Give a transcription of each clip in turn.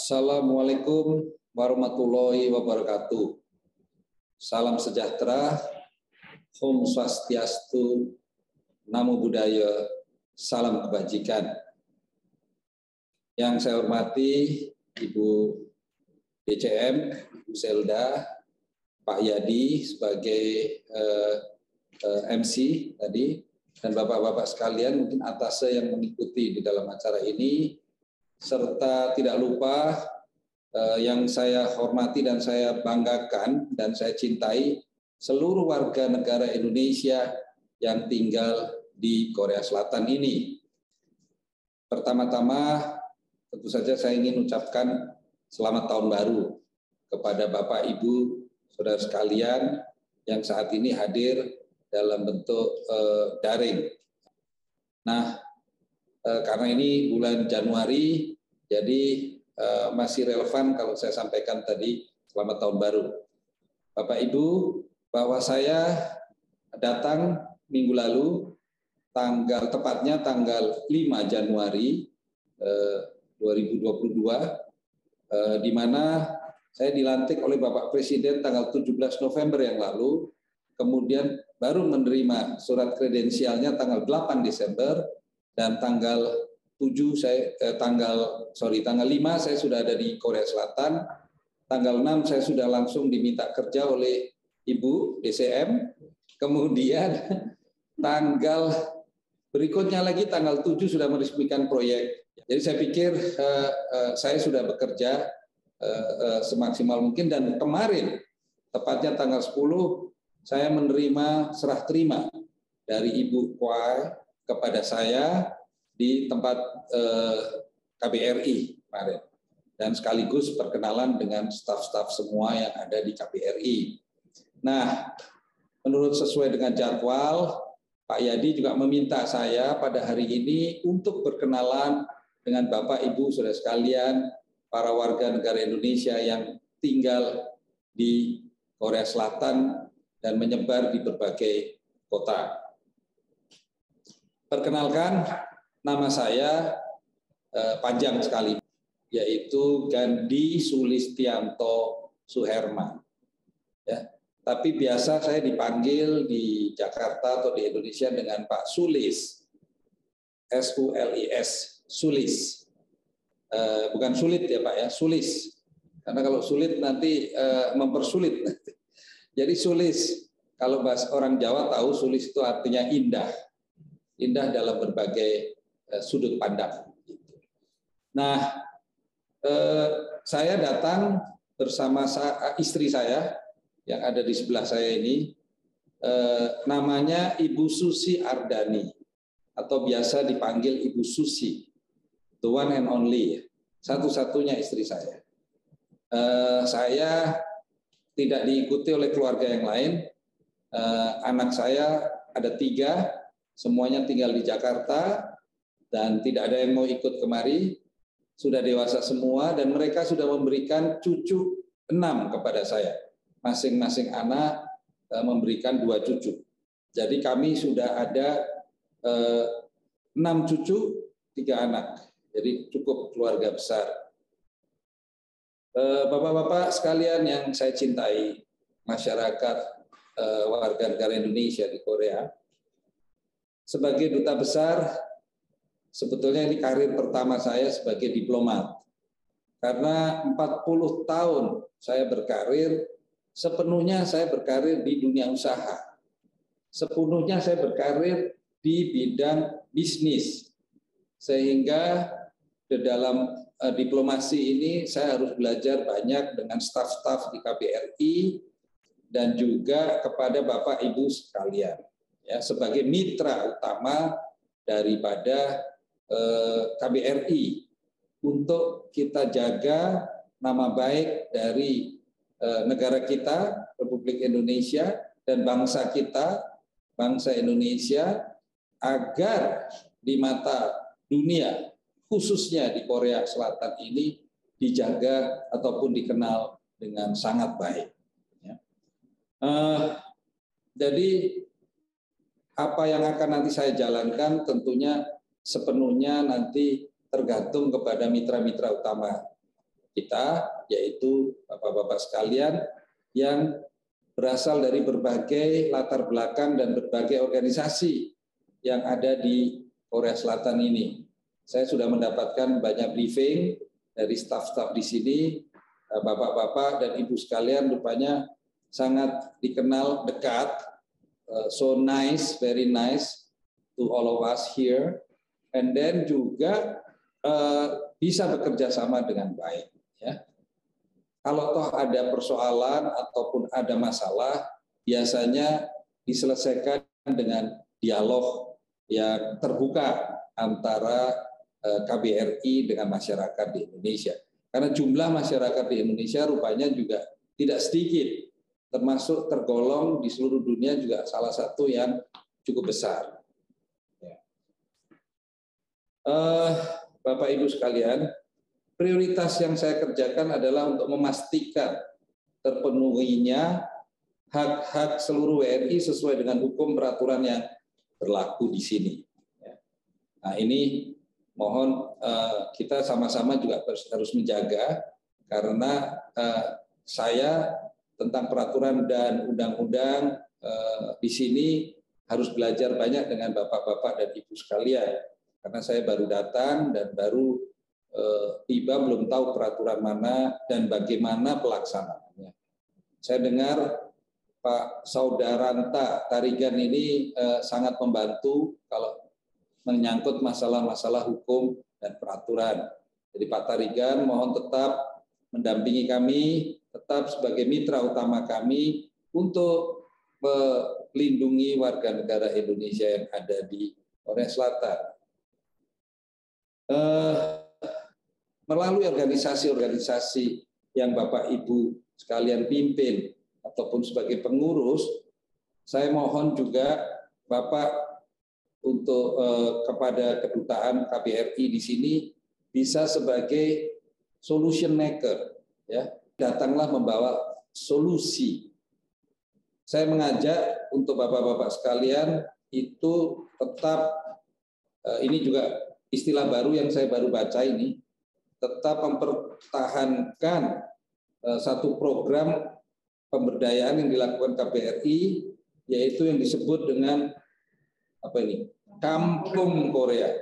Assalamualaikum warahmatullahi wabarakatuh. Salam sejahtera, Om Swastiastu, Namo Buddhaya, salam kebajikan. Yang saya hormati Ibu DCM, Ibu Selda, Pak Yadi sebagai MC tadi, dan Bapak-Bapak sekalian mungkin atase yang mengikuti di dalam acara ini, serta tidak lupa yang saya hormati dan saya banggakan dan saya cintai seluruh warga negara Indonesia yang tinggal di Korea Selatan ini. Pertama-tama tentu saja saya ingin ucapkan selamat tahun baru kepada Bapak, Ibu, saudara sekalian yang saat ini hadir dalam bentuk daring. Nah, karena ini bulan Januari, jadi masih relevan kalau saya sampaikan tadi selamat tahun baru. Bapak Ibu, bahwa saya datang minggu lalu, tepatnya tanggal 5 Januari 2022, di mana saya dilantik oleh Bapak Presiden tanggal 17 November yang lalu, kemudian baru menerima surat kredensialnya tanggal 8 Desember, dan tanggal 5 saya sudah ada di Korea Selatan. Tanggal 6 saya sudah langsung diminta kerja oleh Ibu DCM. Kemudian tanggal berikutnya lagi tanggal 7 sudah meresmikan proyek. Jadi saya pikir saya sudah bekerja semaksimal mungkin, dan kemarin tepatnya tanggal 10 saya menerima serah terima dari Ibu Kwai kepada saya di tempat KBRI kemarin, dan sekaligus perkenalan dengan staf-staf semua yang ada di KBRI. Nah, menurut sesuai dengan jadwal, Pak Yadi juga meminta saya pada hari ini untuk berkenalan dengan Bapak, Ibu, saudara sekalian, para warga negara Indonesia yang tinggal di Korea Selatan dan menyebar di berbagai kota. Perkenalkan, nama saya panjang sekali, yaitu Gandhi Sulistianto Suherman. Ya, tapi biasa saya dipanggil di Jakarta atau di Indonesia dengan Pak Sulis, S-U-L-I-S, Sulis. Bukan sulit ya Pak ya, Sulis. Karena kalau sulit nanti mempersulit. Jadi Sulis, kalau bahasa orang Jawa tahu Sulis itu artinya indah. Indah dalam berbagai sudut pandang. Nah, saya datang bersama istri saya yang ada di sebelah saya ini, namanya Ibu Susi Ardani, atau biasa dipanggil Ibu Susi, the one and only, satu-satunya istri saya. Saya tidak diikuti oleh keluarga yang lain. Anak saya ada 3, semuanya tinggal di Jakarta, dan tidak ada yang mau ikut kemari, sudah dewasa semua, dan mereka sudah memberikan cucu 6 kepada saya. Masing-masing anak memberikan 2 cucu. Jadi kami sudah ada 6 cucu, 3 anak. Jadi cukup keluarga besar. Bapak-bapak sekalian yang saya cintai, masyarakat warga negara Indonesia di Korea, sebagai duta besar, sebetulnya ini karir pertama saya sebagai diplomat. Karena 40 tahun saya berkarir, sepenuhnya saya berkarir di dunia usaha. Sepenuhnya saya berkarir di bidang bisnis. Sehingga di dalam diplomasi ini saya harus belajar banyak dengan staf-staf di KBRI dan juga kepada Bapak Ibu sekalian. Ya, sebagai mitra utama daripada KBRI untuk kita jaga nama baik dari negara kita, Republik Indonesia, dan bangsa kita, bangsa Indonesia, agar di mata dunia, khususnya di Korea Selatan ini, dijaga ataupun dikenal dengan sangat baik. Ya. Jadi apa yang akan nanti saya jalankan tentunya sepenuhnya nanti tergantung kepada mitra-mitra utama kita, yaitu Bapak-Bapak sekalian yang berasal dari berbagai latar belakang dan berbagai organisasi yang ada di Korea Selatan ini. Saya sudah mendapatkan banyak briefing dari staf-staf di sini, Bapak-Bapak dan Ibu sekalian rupanya sangat dikenal dekat, so nice, very nice to all of us here, and then juga bisa bekerja sama dengan baik. Ya. Kalau toh ada persoalan ataupun ada masalah, biasanya diselesaikan dengan dialog yang terbuka antara KBRI dengan masyarakat di Indonesia. Karena jumlah masyarakat di Indonesia rupanya juga tidak sedikit, termasuk tergolong di seluruh dunia juga salah satu yang cukup besar. Bapak Ibu sekalian, prioritas yang saya kerjakan adalah untuk memastikan terpenuhinya hak-hak seluruh WNI sesuai dengan hukum peraturan yang berlaku di sini. Nah, ini mohon kita sama-sama juga harus menjaga, karena saya tentang peraturan dan undang-undang di sini harus belajar banyak dengan Bapak-Bapak dan Ibu sekalian, karena saya baru datang dan baru tiba, belum tahu peraturan mana dan bagaimana pelaksanaannya. Saya dengar Pak Saudaranta Tarigan ini sangat membantu kalau menyangkut masalah-masalah hukum dan peraturan. Jadi Pak Tarigan mohon tetap mendampingi kami, tetap sebagai mitra utama kami untuk melindungi warga negara Indonesia yang ada di Korea Selatan. Melalui organisasi-organisasi yang Bapak Ibu sekalian pimpin ataupun sebagai pengurus, saya mohon juga Bapak untuk kepada kedutaan KBRI di sini bisa sebagai solution maker, ya, datanglah membawa solusi. Saya mengajak untuk Bapak-Bapak sekalian itu tetap, ini juga istilah baru yang saya baru baca ini, tetap mempertahankan satu program pemberdayaan yang dilakukan KBRI, yaitu yang disebut dengan apa ini? Kampung Korea.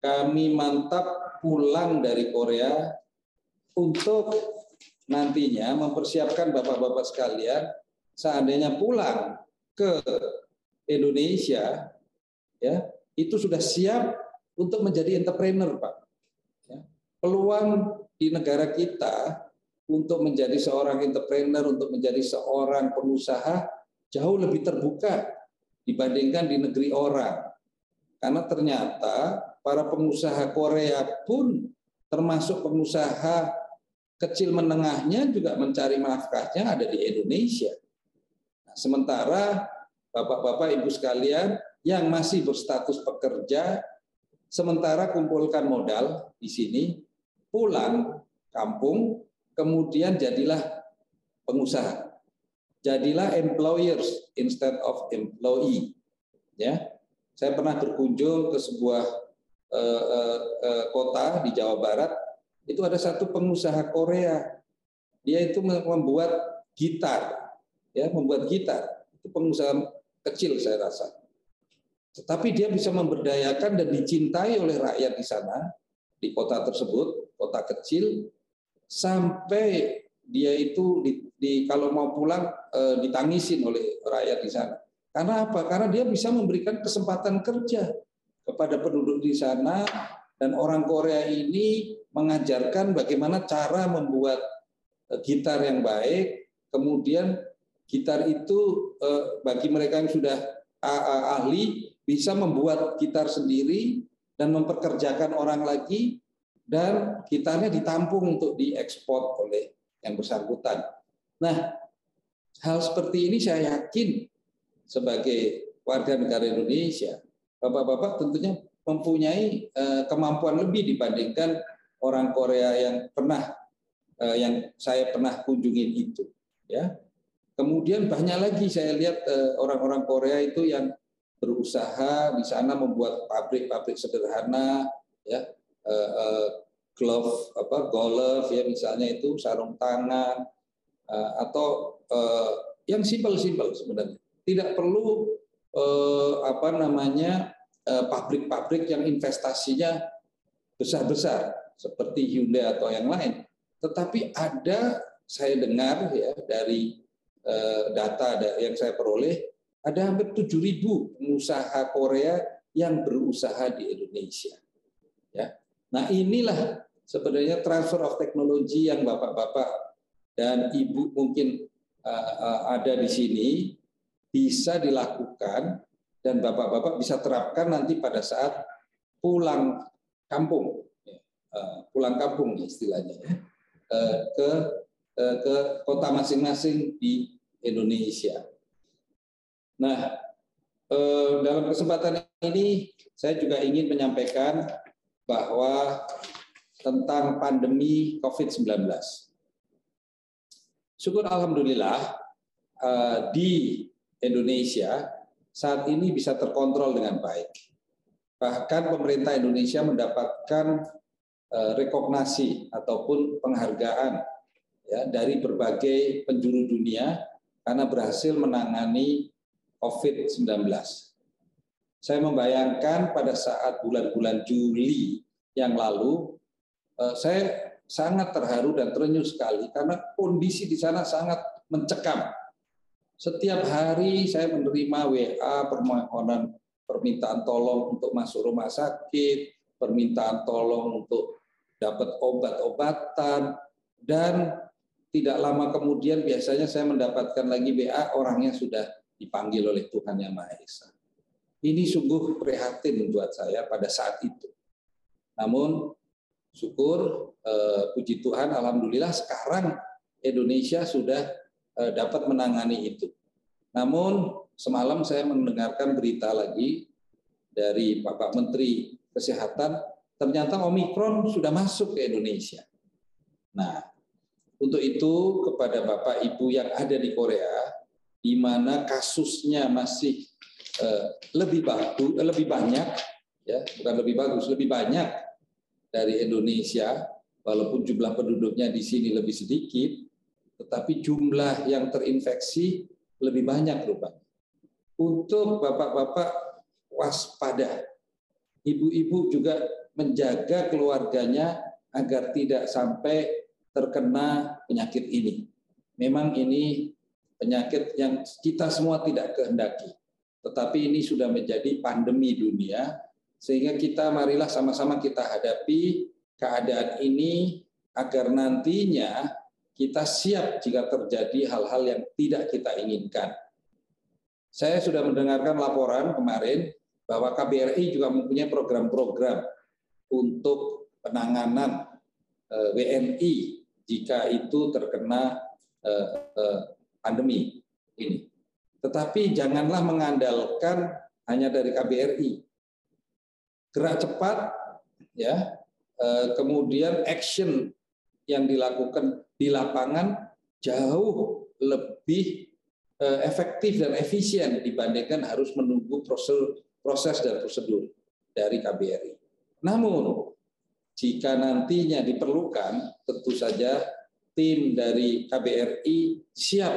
Kami mantap pulang dari Korea untuk nantinya mempersiapkan Bapak-Bapak sekalian seandainya pulang ke Indonesia, ya, itu sudah siap untuk menjadi entrepreneur, Pak. Peluang di negara kita untuk menjadi seorang entrepreneur, untuk menjadi seorang pengusaha jauh lebih terbuka dibandingkan di negeri orang. Karena ternyata para pengusaha Korea pun termasuk pengusaha kecil menengahnya juga mencari nafkahnya ada di Indonesia. Nah, sementara Bapak-Bapak Ibu sekalian yang masih berstatus pekerja, sementara kumpulkan modal di sini, pulang kampung, kemudian jadilah pengusaha. Jadilah employers instead of employee. Ya, saya pernah berkunjung ke sebuah kota di Jawa Barat. Itu ada satu pengusaha Korea. Dia itu membuat gitar, ya, membuat gitar. Itu pengusaha kecil saya rasa. Tetapi dia bisa memberdayakan dan dicintai oleh rakyat di sana, di kota tersebut, kota kecil, sampai dia itu kalau mau pulang ditangisin oleh rakyat di sana. Karena apa? Karena dia bisa memberikan kesempatan kerja kepada penduduk di sana, dan orang Korea ini mengajarkan bagaimana cara membuat gitar yang baik. Kemudian gitar itu bagi mereka yang sudah ahli bisa membuat gitar sendiri dan mempekerjakan orang lagi, dan gitarnya ditampung untuk diekspor oleh yang bersangkutan. Nah, hal seperti ini saya yakin sebagai warga negara Indonesia, Bapak-bapak tentunya mempunyai kemampuan lebih dibandingkan orang Korea yang saya pernah kunjungin itu. Ya. Kemudian banyak lagi saya lihat orang-orang Korea itu yang berusaha di sana membuat pabrik-pabrik sederhana, ya, golf ya misalnya, itu sarung tangan, atau yang simpel-simpel sebenarnya. Tidak perlu pabrik-pabrik yang investasinya besar-besar seperti Hyundai atau yang lain. Tetapi ada, saya dengar ya dari data yang saya peroleh, ada hampir 7.000 pengusaha Korea yang berusaha di Indonesia. Ya. Nah, inilah sebenarnya transfer of technology yang Bapak-bapak dan Ibu mungkin ada di sini bisa dilakukan dan Bapak-bapak bisa terapkan nanti pada saat pulang kampung, pulang kampung istilahnya, ke kota masing-masing di Indonesia. Nah, dalam kesempatan ini saya juga ingin menyampaikan bahwa tentang pandemi COVID-19. Syukur alhamdulillah di Indonesia saat ini bisa terkontrol dengan baik. Bahkan pemerintah Indonesia mendapatkan rekognisi ataupun penghargaan ya dari berbagai penjuru dunia karena berhasil menangani COVID-19. Saya membayangkan pada saat bulan-bulan Juli yang lalu, saya sangat terharu dan terenyuh sekali karena kondisi di sana sangat mencekam. Setiap hari saya menerima WA permohonan permintaan tolong untuk masuk rumah sakit, permintaan tolong untuk dapat obat-obatan, dan tidak lama kemudian biasanya saya mendapatkan lagi WA orangnya sudah dipanggil oleh Tuhan Yang Maha Esa. Ini sungguh prihatin buat saya pada saat itu. Namun syukur, puji Tuhan, alhamdulillah sekarang Indonesia sudah dapat menangani itu. Namun semalam saya mendengarkan berita lagi dari Bapak Menteri Kesehatan, ternyata Omikron sudah masuk ke Indonesia. Nah, untuk itu kepada Bapak Ibu yang ada di Korea, di mana kasusnya masih lebih banyak, ya bukan lebih bagus, lebih banyak dari Indonesia, walaupun jumlah penduduknya di sini lebih sedikit, tetapi jumlah yang terinfeksi lebih banyak rupanya. Untuk bapak-bapak waspada, ibu-ibu juga menjaga keluarganya agar tidak sampai terkena penyakit ini. Memang ini penyakit yang kita semua tidak kehendaki, tetapi ini sudah menjadi pandemi dunia, sehingga kita marilah sama-sama kita hadapi keadaan ini agar nantinya kita siap jika terjadi hal-hal yang tidak kita inginkan. Saya sudah mendengarkan laporan kemarin bahwa KBRI juga mempunyai program-program untuk penanganan WNI jika itu terkena pandemi ini. Tetapi janganlah mengandalkan hanya dari KBRI. Gerak cepat, ya, kemudian action yang dilakukan di lapangan jauh lebih efektif dan efisien dibandingkan harus menunggu proses dan prosedur dari KBRI. Namun, jika nantinya diperlukan, tentu saja tim dari KBRI siap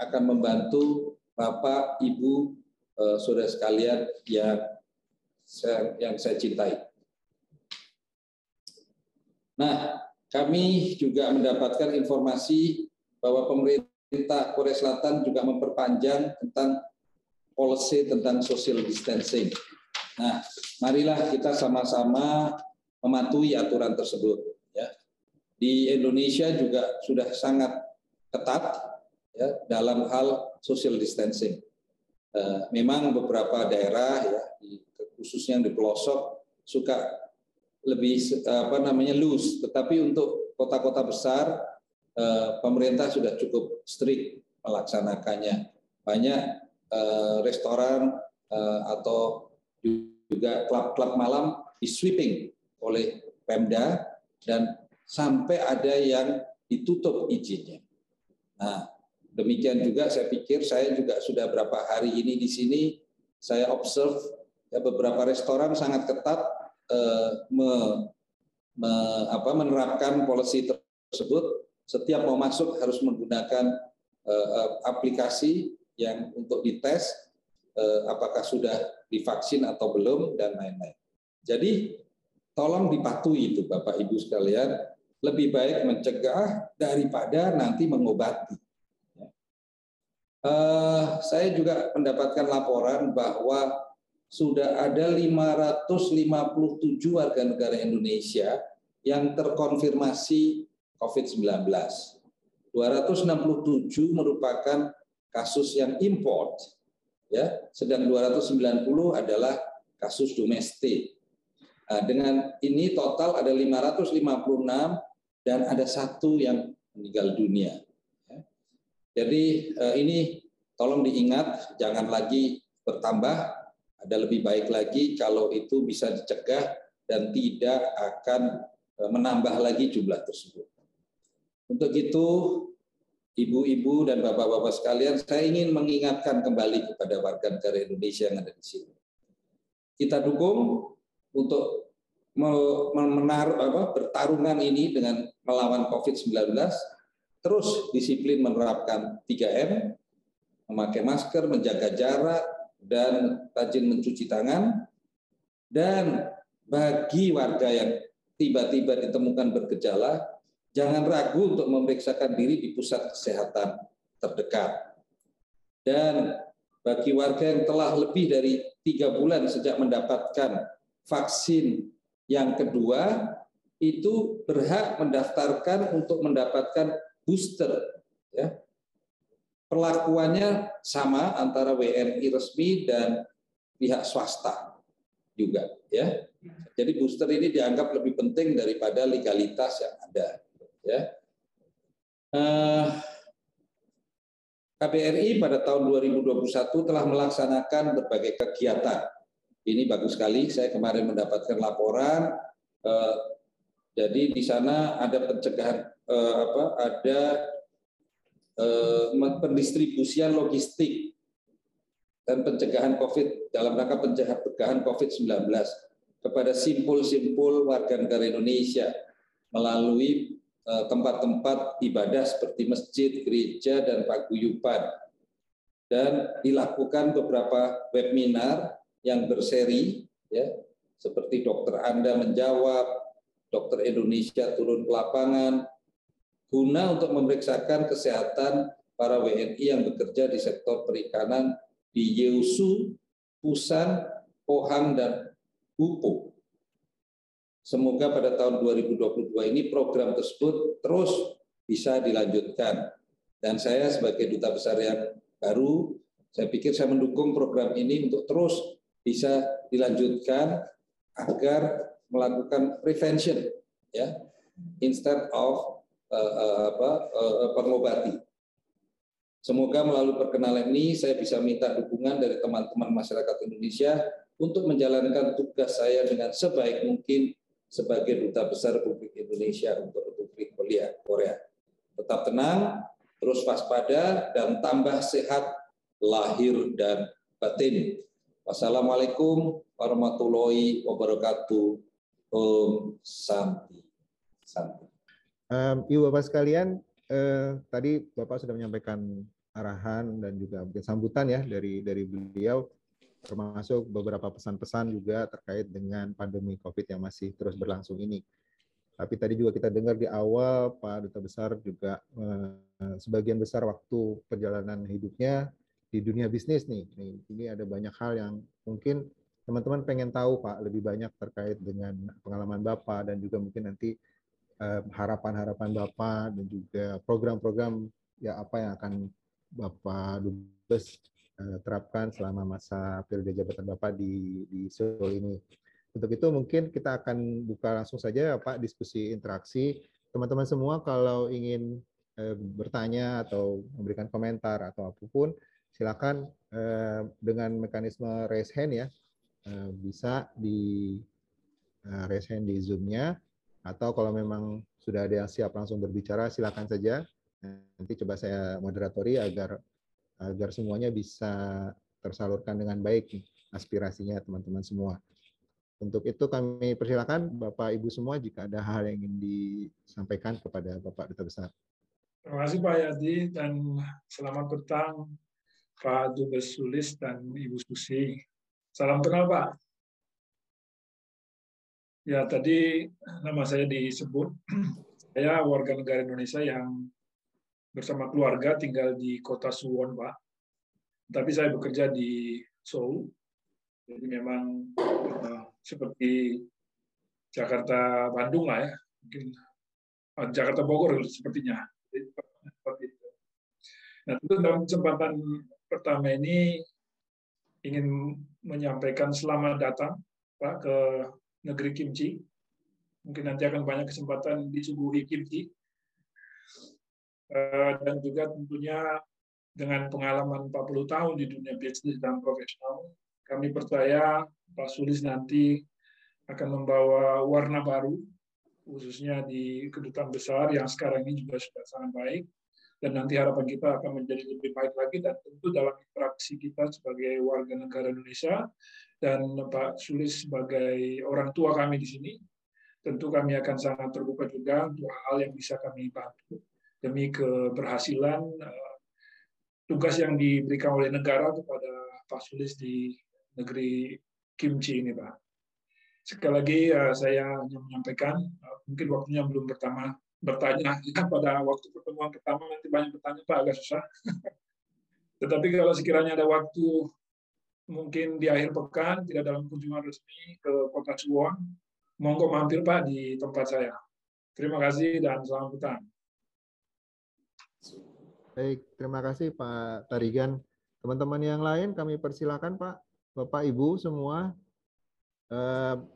akan membantu Bapak, Ibu, saudara sekalian yang saya cintai. Nah, kami juga mendapatkan informasi bahwa pemerintah Korea Selatan juga memperpanjang tentang policy tentang social distancing. Nah, marilah kita sama-sama mematuhi aturan tersebut. Ya. Di Indonesia juga sudah sangat ketat ya, dalam hal social distancing. Memang beberapa daerah ya, khususnya yang di pelosok suka lebih loose, tetapi untuk kota-kota besar pemerintah sudah cukup strict melaksanakannya. Banyak restoran atau juga klub-klub malam di sweeping oleh Pemda dan sampai ada yang ditutup izinnya. Nah, demikian juga saya pikir saya juga sudah berapa hari ini di sini saya observe ya, beberapa restoran sangat ketat menerapkan policy tersebut, setiap mau masuk harus menggunakan aplikasi yang untuk dites apakah sudah divaksin atau belum dan lain-lain. Jadi tolong dipatuhi itu Bapak Ibu sekalian, lebih baik mencegah daripada nanti mengobati. Saya juga mendapatkan laporan bahwa sudah ada 557 warga negara Indonesia yang terkonfirmasi COVID-19. 267 merupakan kasus yang import, ya, sedang 290 adalah kasus domestik. Nah, dengan ini total ada 556 dan ada 1 yang meninggal dunia. Jadi ini tolong diingat, jangan lagi bertambah, ada lebih baik lagi kalau itu bisa dicegah dan tidak akan menambah lagi jumlah tersebut. Untuk itu, ibu-ibu dan bapak-bapak sekalian, saya ingin mengingatkan kembali kepada warga negara Indonesia yang ada di sini. Kita dukung untuk bertarungan ini dengan melawan COVID-19, terus disiplin menerapkan 3M, memakai masker, menjaga jarak, dan rajin mencuci tangan. Dan bagi warga yang tiba-tiba ditemukan bergejala, jangan ragu untuk memeriksakan diri di pusat kesehatan terdekat. Dan bagi warga yang telah lebih dari 3 bulan sejak mendapatkan vaksin yang kedua, itu berhak mendaftarkan untuk mendapatkan booster. Ya. Perlakuannya sama antara WNI resmi dan pihak swasta juga. Ya. Jadi booster ini dianggap lebih penting daripada legalitas yang ada. Ya. KBRI pada tahun 2021 telah melaksanakan berbagai kegiatan. Ini bagus sekali, saya kemarin mendapatkan laporan. Jadi di sana ada pencegahan, pendistribusian logistik dan pencegahan COVID dalam rangka pencegahan COVID-19 kepada simpul-simpul warga negara Indonesia melalui tempat-tempat ibadah seperti masjid, gereja, dan paguyuban. Dan dilakukan beberapa webinar yang berseri, ya, seperti Dokter Anda Menjawab, Dokter Indonesia Turun ke Lapangan, guna untuk memeriksakan kesehatan para WNI yang bekerja di sektor perikanan di Yeosu, Pusan, Pohang, dan Gupo. Semoga pada tahun 2022 ini program tersebut terus bisa dilanjutkan. Dan saya sebagai duta besar yang baru, saya pikir saya mendukung program ini untuk terus bisa dilanjutkan agar melakukan prevention, ya, instead of pengobati. Semoga melalui perkenalan ini saya bisa minta dukungan dari teman-teman masyarakat Indonesia untuk menjalankan tugas saya dengan sebaik mungkin sebagai Duta Besar Republik Indonesia untuk Republik Korea. Tetap tenang, terus waspada, dan tambah sehat lahir dan batin. Wassalamualaikum warahmatullahi wabarakatuh. Om Santi. Santi. Ibu Bapak sekalian, tadi Bapak sudah menyampaikan arahan dan juga sambutan ya dari beliau, termasuk beberapa pesan-pesan juga terkait dengan pandemi COVID yang masih terus berlangsung ini. Tapi tadi juga kita dengar di awal Pak Duta Besar juga sebagian besar waktu perjalanan hidupnya di dunia bisnis nih. Ini ada banyak hal yang mungkin teman-teman pengen tahu Pak lebih banyak terkait dengan pengalaman Bapak dan juga mungkin nanti harapan-harapan Bapak dan juga program-program ya apa yang akan Bapak Dubes terapkan selama masa periode jabatan Bapak di Seoul ini. Untuk itu mungkin kita akan buka langsung saja Pak diskusi interaksi. Teman-teman semua kalau ingin bertanya atau memberikan komentar atau apapun, silakan dengan mekanisme raise hand ya. Bisa di raise hand di Zoom-nya, atau kalau memang sudah ada yang siap langsung berbicara, silakan saja. Nanti coba saya moderatori agar semuanya bisa tersalurkan dengan baik aspirasinya teman-teman semua. Untuk itu kami persilakan Bapak Ibu semua jika ada hal yang ingin disampaikan kepada Bapak Duta Besar. Terima kasih Pak Yadi dan selamat petang Pak Dubes Sulis dan Ibu Susi. Salam kenal Pak. Ya tadi nama saya disebut. Saya warga negara Indonesia yang bersama keluarga tinggal di kota Suwon Pak. Tapi saya bekerja di Seoul. Jadi memang seperti Jakarta Bandung lah ya. Mungkin Jakarta Bogor sepertinya. Seperti itu. Nah, tentu dalam kesempatan pertama ini ingin menyampaikan selamat datang Pak ke negeri kimchi. Mungkin nanti akan banyak kesempatan disuguhi kimchi. Dan juga tentunya dengan pengalaman 40 tahun di dunia bisnis dan profesional, kami percaya Pak Sulis nanti akan membawa warna baru, khususnya di kedutaan besar yang sekarang ini juga sudah sangat baik, dan nanti harapan kita akan menjadi lebih baik lagi, dan tentu dalam interaksi kita sebagai warga negara Indonesia, dan Pak Sulis sebagai orang tua kami di sini, tentu kami akan sangat terbuka juga untuk hal yang bisa kami bantu demi keberhasilan tugas yang diberikan oleh negara kepada Pak Sulis di negeri kimchi ini, Pak. Sekali lagi saya hanya menyampaikan, mungkin waktunya belum bertanya pada waktu pertemuan pertama, nanti banyak bertanya Pak, agak susah. Tetapi kalau sekiranya ada waktu, mungkin di akhir pekan, tidak dalam kunjungan resmi ke kota Suwon, monggo mampir Pak di tempat saya. Terima kasih dan selamat petang. Baik, terima kasih Pak Tarigan. Teman-teman yang lain kami persilakan Pak, Bapak Ibu semua.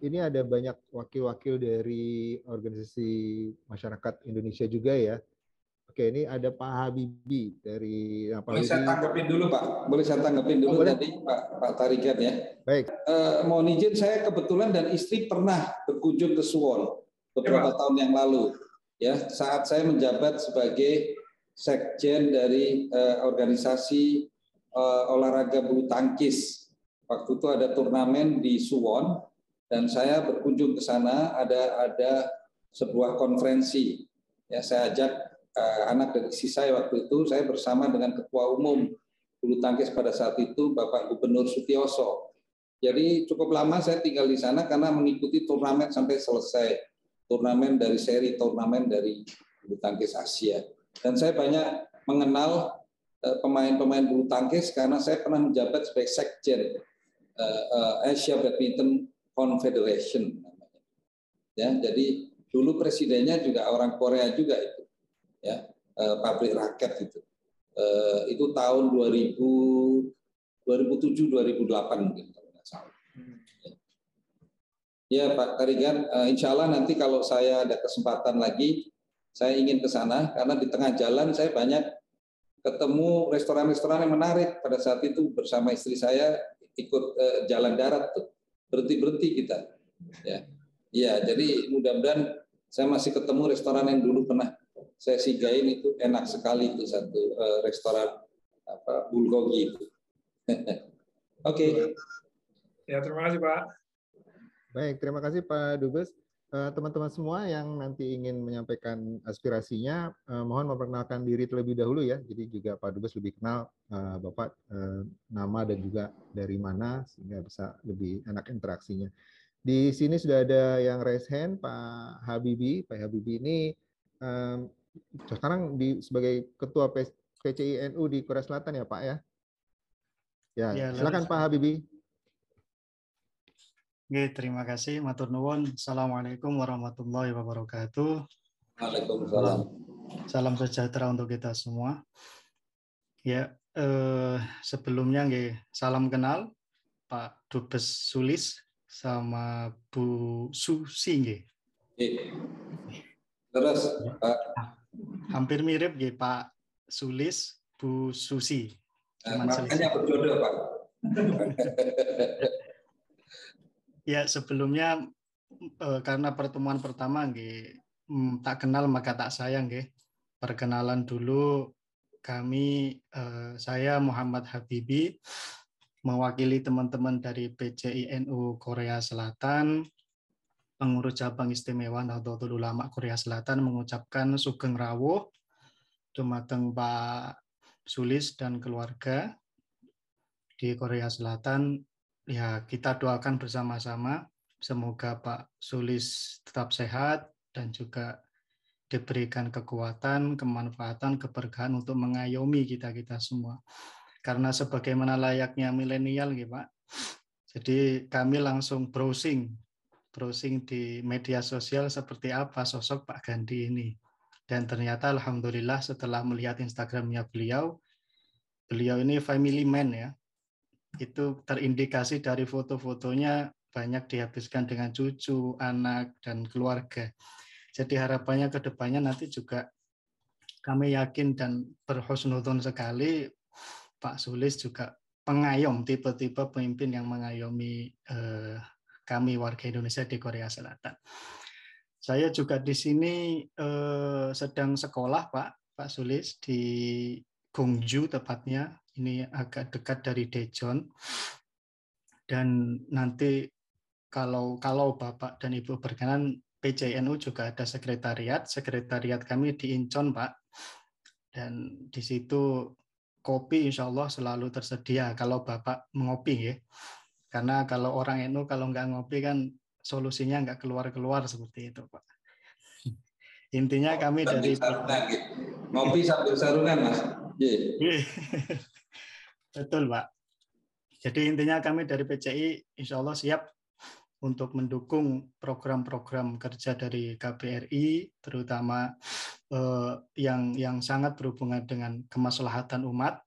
Ini ada banyak wakil-wakil dari organisasi masyarakat Indonesia juga ya. Oke, ini ada Pak Habibie dari Boleh saya tanggapin dulu Pak. Boleh saya tanggapin dulu tadi Pak Tarigan ya. Baik. Mohon izin, saya kebetulan dan istri pernah berkunjung ke Suwon beberapa tahun yang lalu. Ya, saat saya menjabat sebagai sekjen dari organisasi olahraga bulu tangkis. Waktu itu ada turnamen di Suwon dan saya berkunjung ke sana, ada sebuah konferensi. Ya, saya ajak anak dan istri saya waktu itu, saya bersama dengan Ketua Umum bulu tangkis pada saat itu Bapak Gubernur Sutioso. Jadi cukup lama saya tinggal di sana karena mengikuti turnamen sampai selesai. Turnamen dari seri turnamen dari bulu tangkis Asia. Dan saya banyak mengenal pemain-pemain bulu tangkis karena saya pernah menjabat sebagai sekjen Asia Badminton Confederation. Ya, jadi dulu presidennya juga orang Korea juga itu, ya, pabrik raket itu. Itu tahun 2007-2008 mungkin kalau nggak salah. Ya Pak Tarigan, insya Allah nanti kalau saya ada kesempatan lagi, saya ingin ke sana karena di tengah jalan saya banyak ketemu restoran-restoran yang menarik. Pada saat itu bersama istri saya ikut jalan darat tuh, berhenti kita. Ya, ya, jadi mudah-mudahan saya masih ketemu restoran yang dulu pernah saya sigain, itu enak sekali itu satu restoran bulgogi itu. Oke. Ya, terima kasih Pak. Baik, terima kasih Pak Dubes. Teman-teman semua yang nanti ingin menyampaikan aspirasinya, mohon memperkenalkan diri terlebih dahulu ya. Jadi juga Pak Dubes lebih kenal Bapak nama dan juga dari mana sehingga bisa lebih enak interaksinya. Di sini sudah ada yang raise hand, Pak Habibie. Pak Habibie ini sekarang sebagai Ketua PCI-NU di Korea Selatan ya Pak ya. Ya, silakan Pak Habibie. Oke, terima kasih. Matur nuwun. Assalamualaikum warahmatullahi wabarakatuh. Waalaikumsalam. Salam sejahtera untuk kita semua. Ya, sebelumnya salam kenal Pak Dubes Sulis sama Bu Susi. Terus Pak. Hampir mirip Pak Sulis, Bu Susi. Makanya berjodoh Pak. Ya, sebelumnya karena pertemuan pertama tak kenal maka tak sayang perkenalan dulu kami, saya Muhammad Habibie mewakili teman-teman dari PCI-NU Korea Selatan, pengurus cabang istimewa Nahdlatul Ulama Korea Selatan mengucapkan sugeng rawuh dumateng Pak Sulis dan keluarga di Korea Selatan. Ya, kita doakan bersama-sama semoga Pak Sulis tetap sehat dan juga diberikan kekuatan, kemanfaatan, keberkahan untuk mengayomi kita-kita semua. Karena sebagaimana layaknya milenial, gitu, Pak. Jadi kami langsung browsing di media sosial seperti apa sosok Pak Gandhi ini. Dan ternyata alhamdulillah setelah melihat Instagramnya beliau ini family man ya. Itu terindikasi dari foto-fotonya banyak dihabiskan dengan cucu, anak, dan keluarga. Jadi harapannya ke depannya nanti juga kami yakin dan berhusnudzon sekali Pak Sulis juga pengayom, tipe-tipe pemimpin yang mengayomi kami warga Indonesia di Korea Selatan. Saya juga di sini sedang sekolah Pak Sulis di Gongju tepatnya, ini agak dekat dari Daejeon. Dan nanti kalau Bapak dan Ibu berkenan, PCNU juga ada sekretariat kami di Incheon, Pak. Dan di situ kopi insya Allah selalu tersedia kalau Bapak mengopi ya. Karena kalau orang NU kalau nggak ngopi kan solusinya nggak keluar-keluar seperti itu, Pak. Intinya kami dari ngopi sambil sarungan, Mas. Betul, Pak. Jadi intinya kami dari PCI insya Allah siap untuk mendukung program-program kerja dari KBRI, terutama yang sangat berhubungan dengan kemaslahatan umat.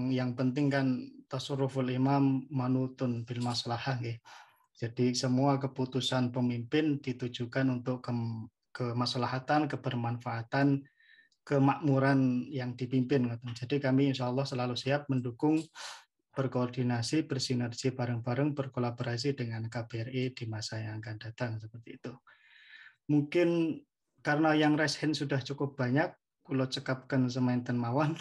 Yang penting kan tasarruful imam manutun bil maslahah. Jadi semua keputusan pemimpin ditujukan untuk kemaslahatan, kebermanfaatan, kemakmuran yang dipimpin. Jadi kami insya Allah selalu siap mendukung, berkoordinasi, bersinergi bareng-bareng, berkolaborasi dengan KBRI di masa yang akan datang seperti itu. Mungkin karena yang raise hand sudah cukup banyak, kula cekapkan semanten mawon.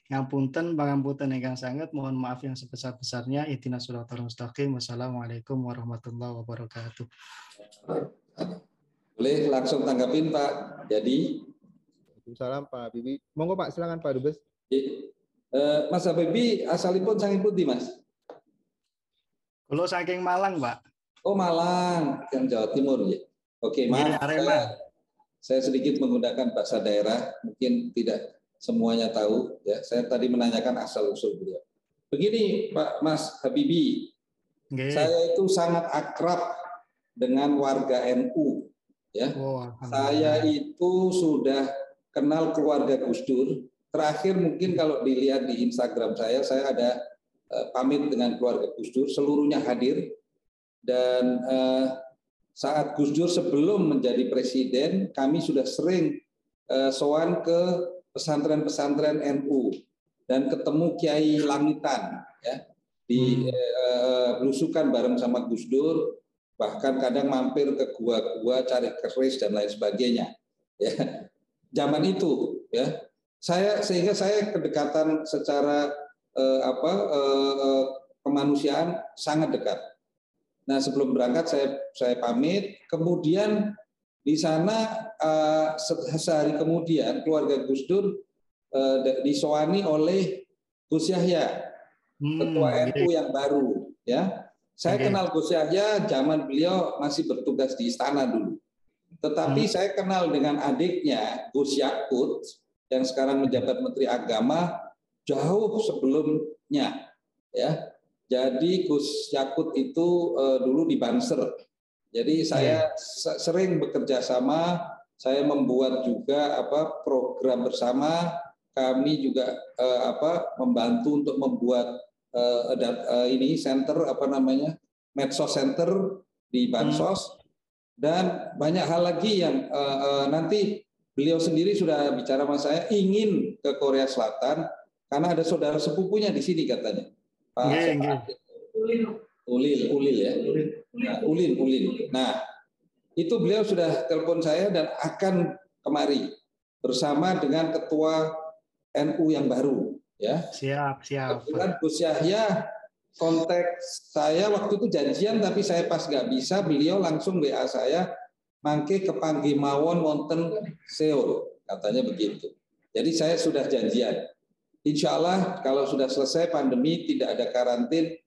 Ngapunten, pangapunten ingkang sanget, mohon maaf yang sebesar-besarnya. Ihdinas shiratal mustaqim. Wassalamualaikum warahmatullahi wabarakatuh. Boleh langsung tanggapin Pak Jadi. Waalaikumsalam Pak Habibie. Monggo Pak, silakan Pak Dubes. Mas Habibie asalipun saking pundi, Mas? Kulo saking Malang, Pak. Oh, Malang, yang Jawa Timur ya. Oke, maaf. Saya sedikit menggunakan bahasa daerah, mungkin tidak semuanya tahu ya. Saya tadi menanyakan asal usul beliau. Begini, Pak Mas Habibie. Saya itu sangat akrab dengan warga NU ya. Saya itu sudah kenal keluarga Gus Dur. Terakhir mungkin kalau dilihat di Instagram saya ada pamit dengan keluarga Gus Dur, seluruhnya hadir. Dan saat Gus Dur sebelum menjadi presiden, kami sudah sering sowan ke pesantren-pesantren NU dan ketemu Kiai Langitan, ya, di belusukan bareng sama Gus Dur, bahkan kadang mampir ke gua-gua cari keris dan lain sebagainya. Ya, zaman itu, ya. Sehingga saya kedekatan secara kemanusiaan sangat dekat. Nah, sebelum berangkat saya pamit, kemudian di sana sehari kemudian keluarga Gus Dur disowani oleh Gus Yahya, ketua NU yang baru, ya. Saya kenal Gus Yahya zaman beliau masih bertugas di istana dulu. Tetapi saya kenal dengan adiknya Gus Yakut yang sekarang menjabat Menteri Agama jauh sebelumnya, ya. Jadi Gus Yakut itu dulu di Banser. Jadi saya sering bekerja sama, saya membuat juga program bersama. Kami juga membantu untuk membuat ini center medsos center di Bansos, dan banyak hal lagi yang nanti beliau sendiri sudah bicara sama saya ingin ke Korea Selatan karena ada saudara sepupunya di sini katanya. Pak Ulil ya. Nah, Ulin. Nah, itu beliau sudah telepon saya dan akan kemari bersama dengan ketua NU yang baru. Ya. Siap. Kebetulan Gus Yahya kontak saya waktu itu janjian, tapi saya pas nggak bisa, beliau langsung WA saya, mangke kepanggih mawon wonten Seoul, katanya begitu. Jadi saya sudah janjian. Insya Allah kalau sudah selesai pandemi, tidak ada karantin,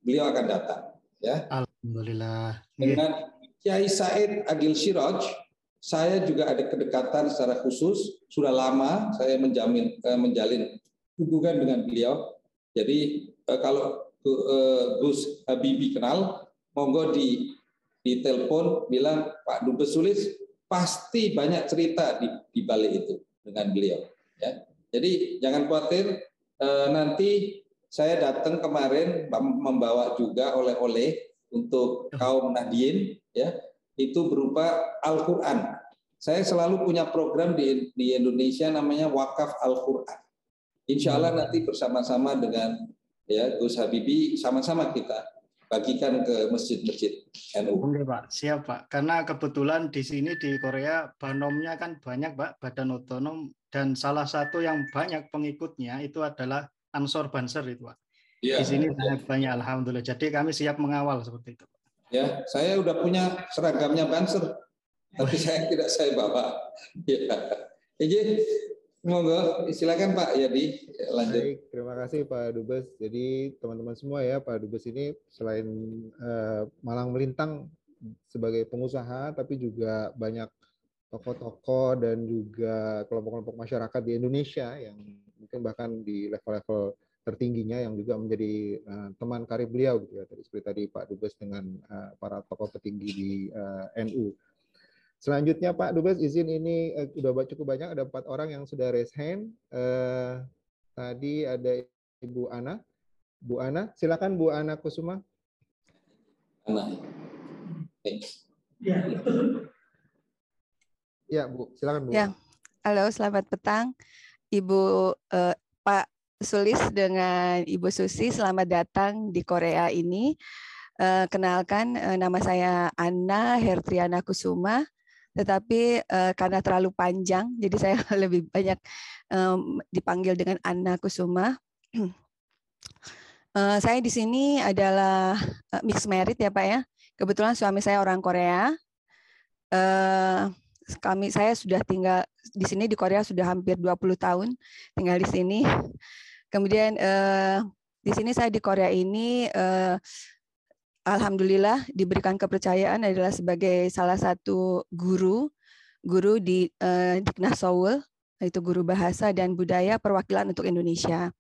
beliau akan datang. Ya. Alhamdulillah. Dengan Kiai Said Agil Siraj, saya juga ada kedekatan secara khusus. Sudah lama saya menjalin hubungan dengan beliau. Jadi kalau Gus Habibie kenal, monggo di telepon bilang Pak Dubes Sulis pasti banyak cerita di balik itu dengan beliau. Ya. Jadi jangan khawatir, nanti saya datang kemarin membawa juga oleh-oleh untuk kaum Nahdien, ya, itu berupa Al-Quran. Saya selalu punya program di Indonesia namanya Wakaf Al-Quran. Insya Allah nanti bersama-sama dengan ya Gus Habibie sama-sama kita bagikan ke masjid-masjid NU. Oke Pak, siap Pak. Karena kebetulan di sini di Korea banomnya kan banyak Pak, badan otonom, dan salah satu yang banyak pengikutnya itu adalah Ansor Banser itu Pak. Ya, di sini sangat banyak, alhamdulillah. Jadi kami siap mengawal seperti itu. Ya, saya udah punya seragamnya Banser, tapi tidak saya bawa. Ya. Jadi monggo, silakan Pak Yadi, lanjut. Baik, terima kasih Pak Dubes. Jadi teman-teman semua ya, Pak Dubes ini selain malang melintang sebagai pengusaha, tapi juga banyak tokoh-tokoh dan juga kelompok-kelompok masyarakat di Indonesia yang mungkin bahkan di level-level tertingginya yang juga menjadi teman karib beliau gitu ya. Seperti tadi Pak Dubes dengan para tokoh petinggi di NU. Selanjutnya Pak Dubes, izin ini udah cukup banyak, ada 4 orang yang sudah raise hand. Tadi ada Ibu Ana. Bu Ana, silakan Bu Ana Kusuma. Ana. Ya Bu, silakan Bu. Ya, halo, selamat petang, Ibu Pak Sulis dengan Ibu Susi, selamat datang di Korea ini. Kenalkan, nama saya Anna Hertriana Kusuma. Tetapi karena terlalu panjang, jadi saya lebih banyak dipanggil dengan Anna Kusuma. Saya di sini adalah mixed married ya Pak ya. Kebetulan suami saya orang Korea. Saya sudah tinggal di sini di Korea sudah hampir 20 tahun tinggal di sini. Kemudian di sini saya di Korea ini alhamdulillah diberikan kepercayaan adalah sebagai salah satu guru di Diknas Seoul, yaitu guru bahasa dan budaya perwakilan untuk Indonesia.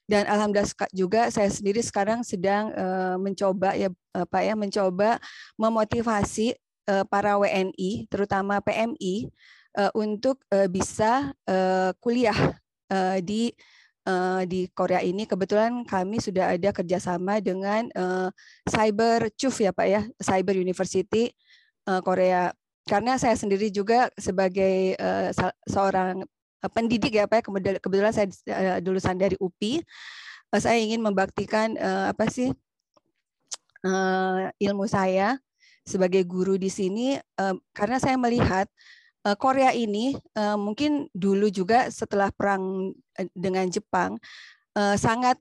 Dan alhamdulillah juga saya sendiri sekarang sedang mencoba ya Pak ya, mencoba memotivasi para WNI terutama PMI untuk bisa kuliah di Korea ini. Kebetulan kami sudah ada kerjasama dengan Cyber CUF ya Pak ya, Cyber University Korea. Karena saya sendiri juga sebagai seorang pendidik ya Pak ya, kebetulan saya lulusan dari UPI, saya ingin membaktikan ilmu saya sebagai guru di sini, karena saya melihat Korea ini mungkin dulu juga setelah perang dengan Jepang sangat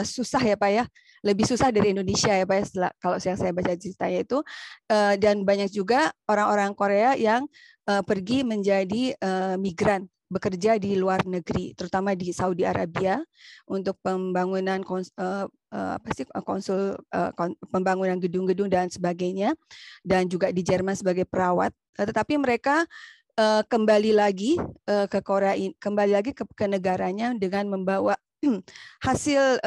susah ya Pak ya, lebih susah dari Indonesia ya Pak ya, kalau yang saya baca ceritanya itu, dan banyak juga orang-orang Korea yang pergi menjadi migran bekerja di luar negeri, terutama di Saudi Arabia untuk pembangunan pembangunan gedung-gedung dan sebagainya, dan juga di Jerman sebagai perawat. Tetapi mereka kembali lagi ke Korea, kembali lagi ke negaranya dengan membawa hasil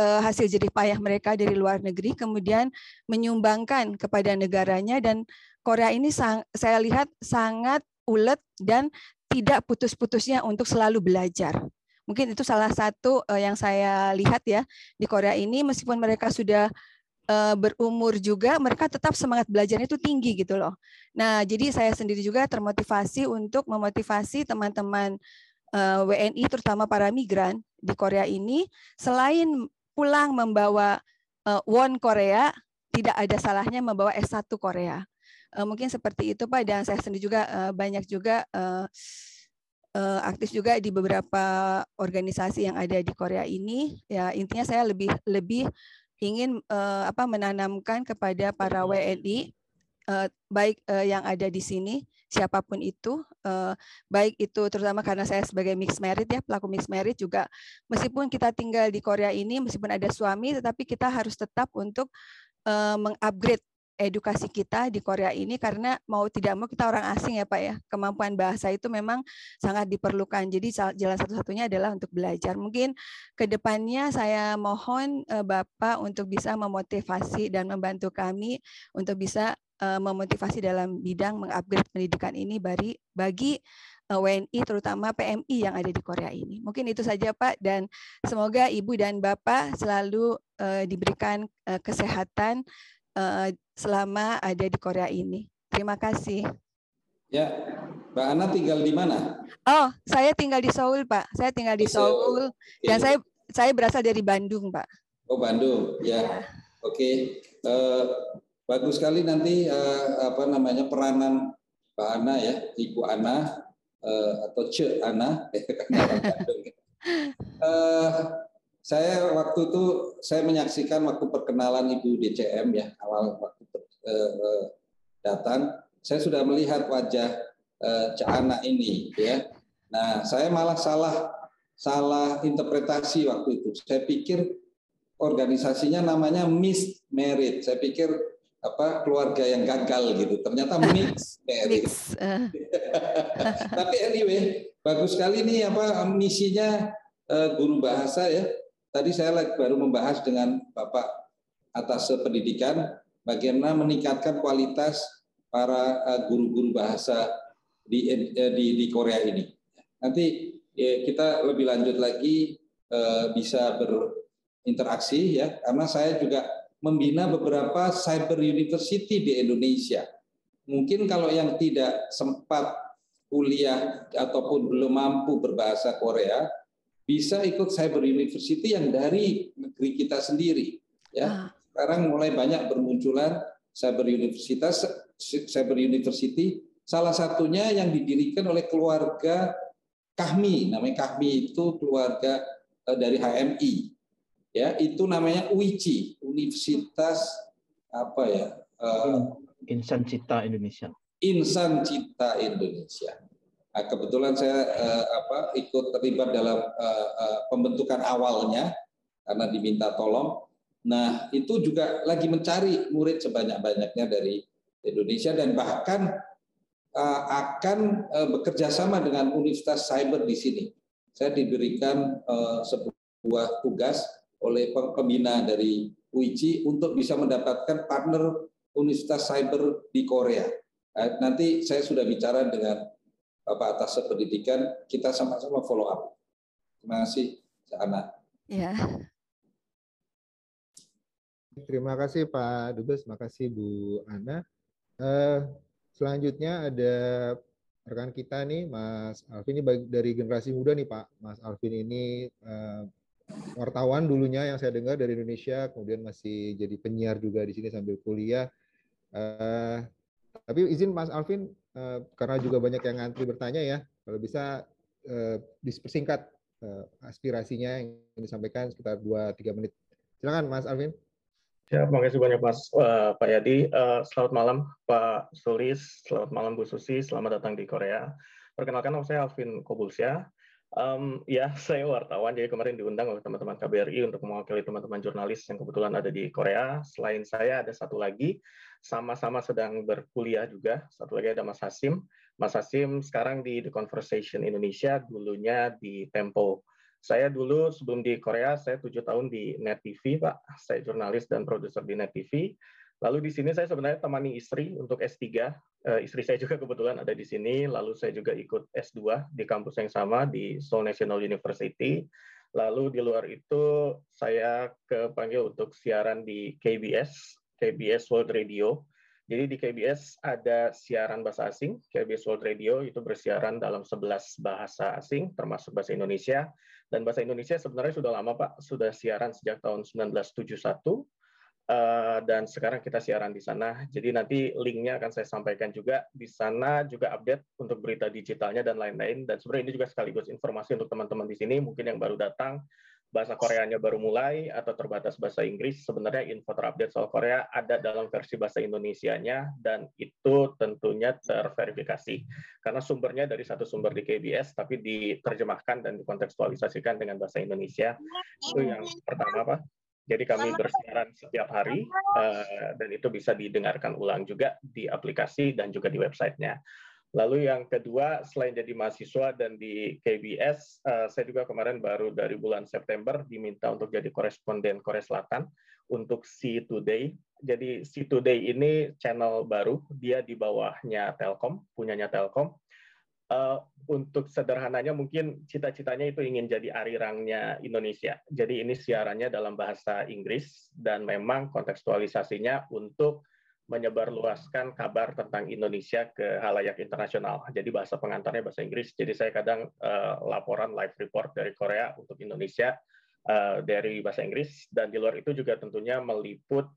jerih payah mereka dari luar negeri, kemudian menyumbangkan kepada negaranya. Dan Korea ini saya lihat sangat ulet dan tidak putus-putusnya untuk selalu belajar. Mungkin itu salah satu yang saya lihat ya di Korea ini, meskipun mereka sudah berumur juga, mereka tetap semangat belajarnya itu tinggi gitu loh. Nah, jadi saya sendiri juga termotivasi untuk memotivasi teman-teman WNI, terutama para migran di Korea ini, selain pulang membawa won Korea, tidak ada salahnya membawa S1 Korea. Mungkin seperti itu Pak, dan saya sendiri juga banyak juga aktif juga di beberapa organisasi yang ada di Korea ini. Ya, intinya saya lebih ingin menanamkan kepada para WNI baik yang ada di sini, siapapun itu, baik itu terutama karena saya sebagai mixed married ya, pelaku mixed married juga, meskipun kita tinggal di Korea ini, meskipun ada suami, tetapi kita harus tetap untuk mengupgrade edukasi kita di Korea ini, karena mau tidak mau kita orang asing ya Pak ya, kemampuan bahasa itu memang sangat diperlukan. Jadi jalan satu-satunya adalah untuk belajar. Mungkin ke depannya saya mohon Bapak untuk bisa memotivasi dan membantu kami untuk bisa memotivasi dalam bidang mengupgrade pendidikan ini bagi WNI terutama PMI yang ada di Korea ini. Mungkin itu saja Pak, dan semoga Ibu dan Bapak selalu diberikan kesehatan selama ada di Korea ini. Terima kasih. Ya, Mbak Ana tinggal di mana? Oh, saya tinggal di Seoul, Pak. Saya tinggal di Seoul. Dan saya berasal dari Bandung, Pak. Oh, Bandung. Ya. Oke. Bagus sekali nanti peranan Mbak Ana ya, Ibu Ana atau Ce Ana. Saya waktu itu menyaksikan waktu perkenalan Ibu DCM ya, awal waktu datang, saya sudah melihat wajah Cak Ana ini ya. Nah, saya malah salah interpretasi waktu itu. Saya pikir organisasinya namanya Mixed Married. Saya pikir keluarga yang gagal gitu. Ternyata Mixed Married. Tapi anyway, bagus sekali nih misinya guru bahasa ya. Tadi saya baru membahas dengan Bapak atas pendidikan bagaimana meningkatkan kualitas para guru-guru bahasa di Korea ini. Nanti kita lebih lanjut lagi bisa berinteraksi ya, karena saya juga membina beberapa cyber university di Indonesia. Mungkin kalau yang tidak sempat kuliah ataupun belum mampu berbahasa Korea, bisa ikut cyber university yang dari negeri kita sendiri ya. Sekarang mulai banyak bermunculan cyber university, salah satunya yang didirikan oleh keluarga Kahmi. Namanya Kahmi itu keluarga dari HMI ya, itu namanya UICI, Universitas Insan Cipta Indonesia. Insan Cipta Indonesia. Nah, kebetulan saya ikut terlibat dalam pembentukan awalnya karena diminta tolong. Nah, itu juga lagi mencari murid sebanyak-banyaknya dari Indonesia dan bahkan akan bekerja sama dengan Universitas Cyber di sini. Saya diberikan sebuah tugas oleh pembina dari UICI untuk bisa mendapatkan partner Universitas Cyber di Korea. Nanti saya sudah bicara dengan Bapak atas pendidikan, kita sama-sama follow up. Terima kasih, Ana. Ya. Terima kasih Pak Dubes, terima kasih Bu Ana. Selanjutnya ada rekan kita nih, Mas Alvin, ini dari generasi muda nih Pak. Mas Alvin ini wartawan dulunya yang saya dengar dari Indonesia, kemudian masih jadi penyiar juga di sini sambil kuliah. Tapi izin Mas Alvin, karena juga banyak yang ngantri bertanya ya, kalau bisa dipersingkat aspirasinya yang disampaikan sekitar 2-3 menit. Silakan Mas Alvin. Ya, terima kasih banyak Pak Yadi. Selamat malam Pak Sulis, selamat malam Bu Susi, selamat datang di Korea. Perkenalkan, nama saya Alvin Kobulsyah. Ya, saya wartawan, jadi kemarin diundang oleh teman-teman KBRI untuk mewakili teman-teman jurnalis yang kebetulan ada di Korea. Selain saya ada satu lagi, sama-sama sedang berkuliah juga. Satu lagi ada Mas Hasim. Mas Hasim sekarang di The Conversation Indonesia, dulunya di Tempo. Saya dulu sebelum di Korea, saya 7 tahun di Net TV, Pak. Saya jurnalis dan produser di Net TV. Lalu di sini saya sebenarnya temani istri untuk S3. Istri saya juga kebetulan ada di sini. Lalu saya juga ikut S2 di kampus yang sama di Seoul National University. Lalu di luar itu saya kepanggil untuk siaran di KBS World Radio. Jadi di KBS ada siaran bahasa asing. KBS World Radio itu bersiaran dalam 11 bahasa asing, termasuk bahasa Indonesia. Dan bahasa Indonesia sebenarnya sudah lama, Pak. Sudah siaran sejak tahun 1971. Dan sekarang kita siaran di sana. Jadi nanti linknya akan saya sampaikan juga. Di sana juga update untuk berita digitalnya dan lain-lain. Dan sebenarnya ini juga sekaligus informasi untuk teman-teman di sini, mungkin yang baru datang, bahasa Koreanya baru mulai atau terbatas bahasa Inggris. Sebenarnya info terupdate soal Korea ada dalam versi bahasa Indonesianya, dan itu tentunya terverifikasi. Karena sumbernya dari satu sumber di KBS, tapi diterjemahkan dan dikontekstualisasikan dengan bahasa Indonesia. Itu yang pertama, Pak. Jadi kami bersiaran setiap hari, dan itu bisa didengarkan ulang juga di aplikasi dan juga di websitenya. Lalu yang kedua, selain jadi mahasiswa dan di KBS, saya juga kemarin baru dari bulan September diminta untuk jadi koresponden Korea Selatan untuk See Today. Jadi See Today ini channel baru, dia di bawahnya Telkom, punyanya Telkom. Untuk sederhananya mungkin cita-citanya itu ingin jadi arirangnya Indonesia. Jadi ini siarannya dalam bahasa Inggris dan memang kontekstualisasinya untuk menyebarluaskan kabar tentang Indonesia ke halayak internasional. Jadi bahasa pengantarnya bahasa Inggris. Jadi saya kadang laporan live report dari Korea untuk Indonesia dari bahasa Inggris, dan di luar itu juga tentunya meliput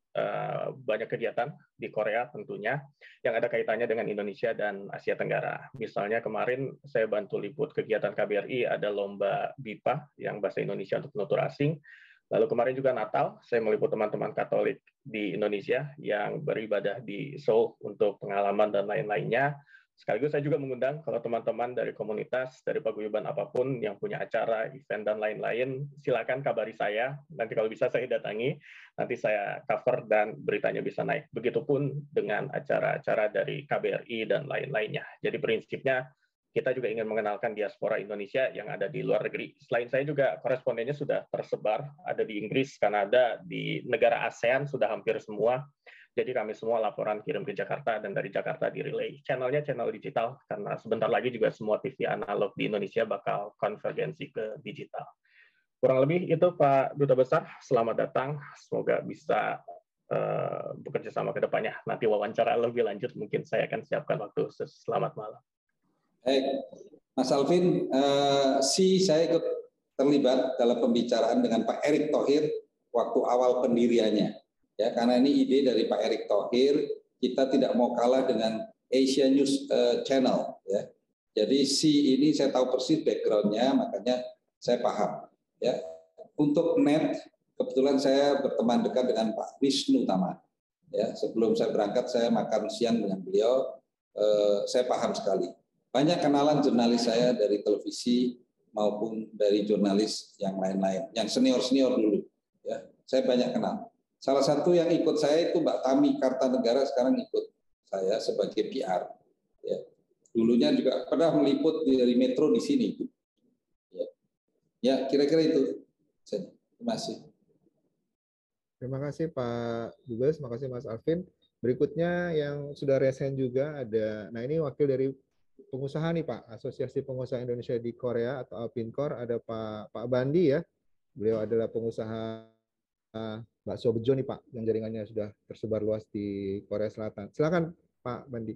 banyak kegiatan di Korea tentunya yang ada kaitannya dengan Indonesia dan Asia Tenggara. Misalnya kemarin saya bantu liput kegiatan KBRI, ada lomba BIPA yang bahasa Indonesia untuk penutur asing. Lalu kemarin juga Natal, saya meliput teman-teman Katolik di Indonesia yang beribadah di Seoul untuk pengalaman dan lain-lainnya. Sekaligus saya juga mengundang kalau teman-teman dari komunitas, dari paguyuban apapun yang punya acara, event, dan lain-lain, silakan kabari saya. Nanti kalau bisa saya datangi, nanti saya cover dan beritanya bisa naik. Begitupun dengan acara-acara dari KBRI dan lain-lainnya. Jadi prinsipnya kita juga ingin mengenalkan diaspora Indonesia yang ada di luar negeri. Selain saya juga korespondennya sudah tersebar, ada di Inggris, Kanada, di negara ASEAN sudah hampir semua. Jadi kami semua laporan kirim ke Jakarta, dan dari Jakarta di relay. Channelnya channel digital, karena sebentar lagi juga semua TV analog di Indonesia bakal konvergensi ke digital. Kurang lebih itu Pak Duta Besar, selamat datang. Semoga bisa bekerja sama ke depannya. Nanti wawancara lebih lanjut mungkin saya akan siapkan waktu. Selamat malam. Baik, Mas Alvin, saya ikut terlibat dalam pembicaraan dengan Pak Erick Thohir waktu awal pendiriannya. Ya, karena ini ide dari Pak Erick Thohir, kita tidak mau kalah dengan Asia News Channel. Ya. Jadi ini saya tahu persis background-nya, makanya saya paham. Ya. Untuk net, kebetulan saya berteman dekat dengan Pak Wisnu Tama. Ya, sebelum saya berangkat, saya makan siang dengan beliau. Saya paham sekali. Banyak kenalan jurnalis saya dari televisi maupun dari jurnalis yang lain-lain, yang senior-senior dulu. Ya, saya banyak kenal. Salah satu yang ikut saya itu Mbak Tami Kartanegara, sekarang ikut saya sebagai PR. Ya. Dulunya juga pernah meliput dari Metro di sini. Ya, kira-kira itu. Terima kasih. Terima kasih Pak Dubes, terima kasih Mas Alvin. Berikutnya yang sudah resen juga ada, nah ini wakil dari pengusaha nih Pak, Asosiasi Pengusaha Indonesia di Korea atau Alpinkor, ada Pak Bandi ya. Beliau adalah pengusaha bakso bejo nih Pak, yang jaringannya sudah tersebar luas di Korea Selatan. Silakan Pak Bandi.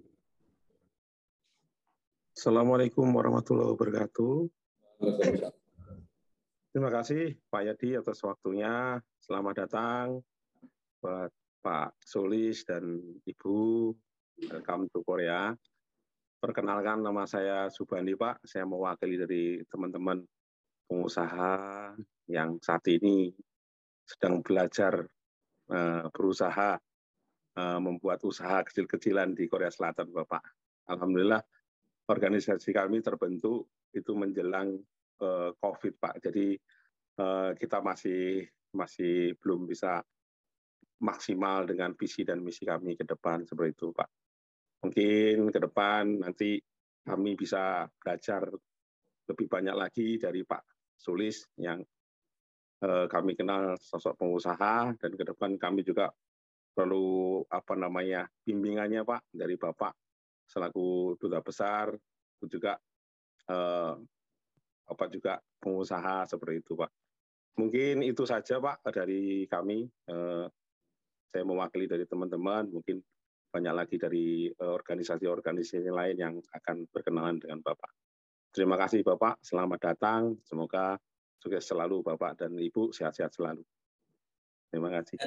Assalamualaikum warahmatullahi wabarakatuh. Terima kasih Pak Yadi atas waktunya. Selamat datang buat Pak Sulis dan Ibu. Welcome to Korea. Perkenalkan, nama saya Subandi Pak. Saya mewakili dari teman-teman pengusaha yang saat ini sedang belajar berusaha membuat usaha kecil-kecilan di Korea Selatan, Bapak. Alhamdulillah, organisasi kami terbentuk itu menjelang COVID, Pak. Jadi kita masih belum bisa maksimal dengan visi dan misi kami ke depan seperti itu, Pak. Mungkin ke depan nanti kami bisa belajar lebih banyak lagi dari Pak Sulis yang kami kenal sosok pengusaha, dan ke depan kami juga perlu bimbingannya Pak dari Bapak selaku Duta Besar, juga juga pengusaha seperti itu Pak. Mungkin itu saja Pak dari kami. Saya mewakili dari teman-teman, mungkin banyak lagi dari organisasi-organisasi lain yang akan berkenalan dengan Bapak. Terima kasih Bapak, selamat datang. Semoga sukses selalu Bapak dan Ibu, sehat-sehat selalu. Terima kasih.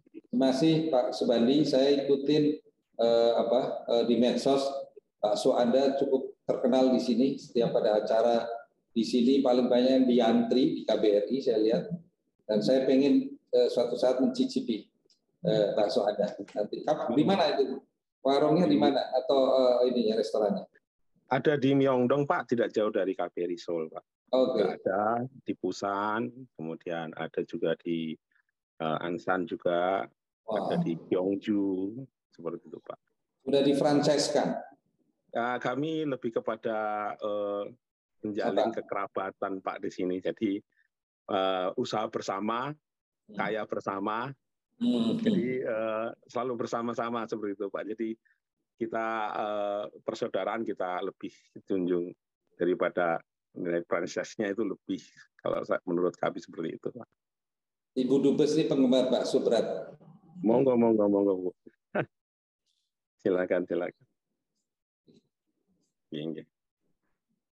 Terima kasih Pak Subandi. Saya ikutin di medsos. Pak Suanda cukup terkenal di sini. Setiap ada acara di sini paling banyak yang diantri di KBRI saya lihat. Dan saya pengen suatu saat mencicipi bakso Anda. Nanti di mana itu? Warungnya di mana? Atau ininya restorannya? Ada di Myeongdong Pak, tidak jauh dari KBRI Seoul Pak. Oke. Ada di Busan, kemudian ada juga di Ansan juga, ada di Gyeongju, seperti itu Pak. Sudah di-franchise-kan? Ya, kami lebih kepada menjalin kekerabatan Pak di sini. Jadi usaha bersama, kaya bersama, jadi selalu bersama-sama seperti itu Pak. Jadi kita persaudaraan kita lebih junjung daripada nilai franchise-nya itu lebih, kalau menurut kami seperti itu Pak. Ibu Dubes ini penggemar bakso berat. Monggo Bu. Silakan.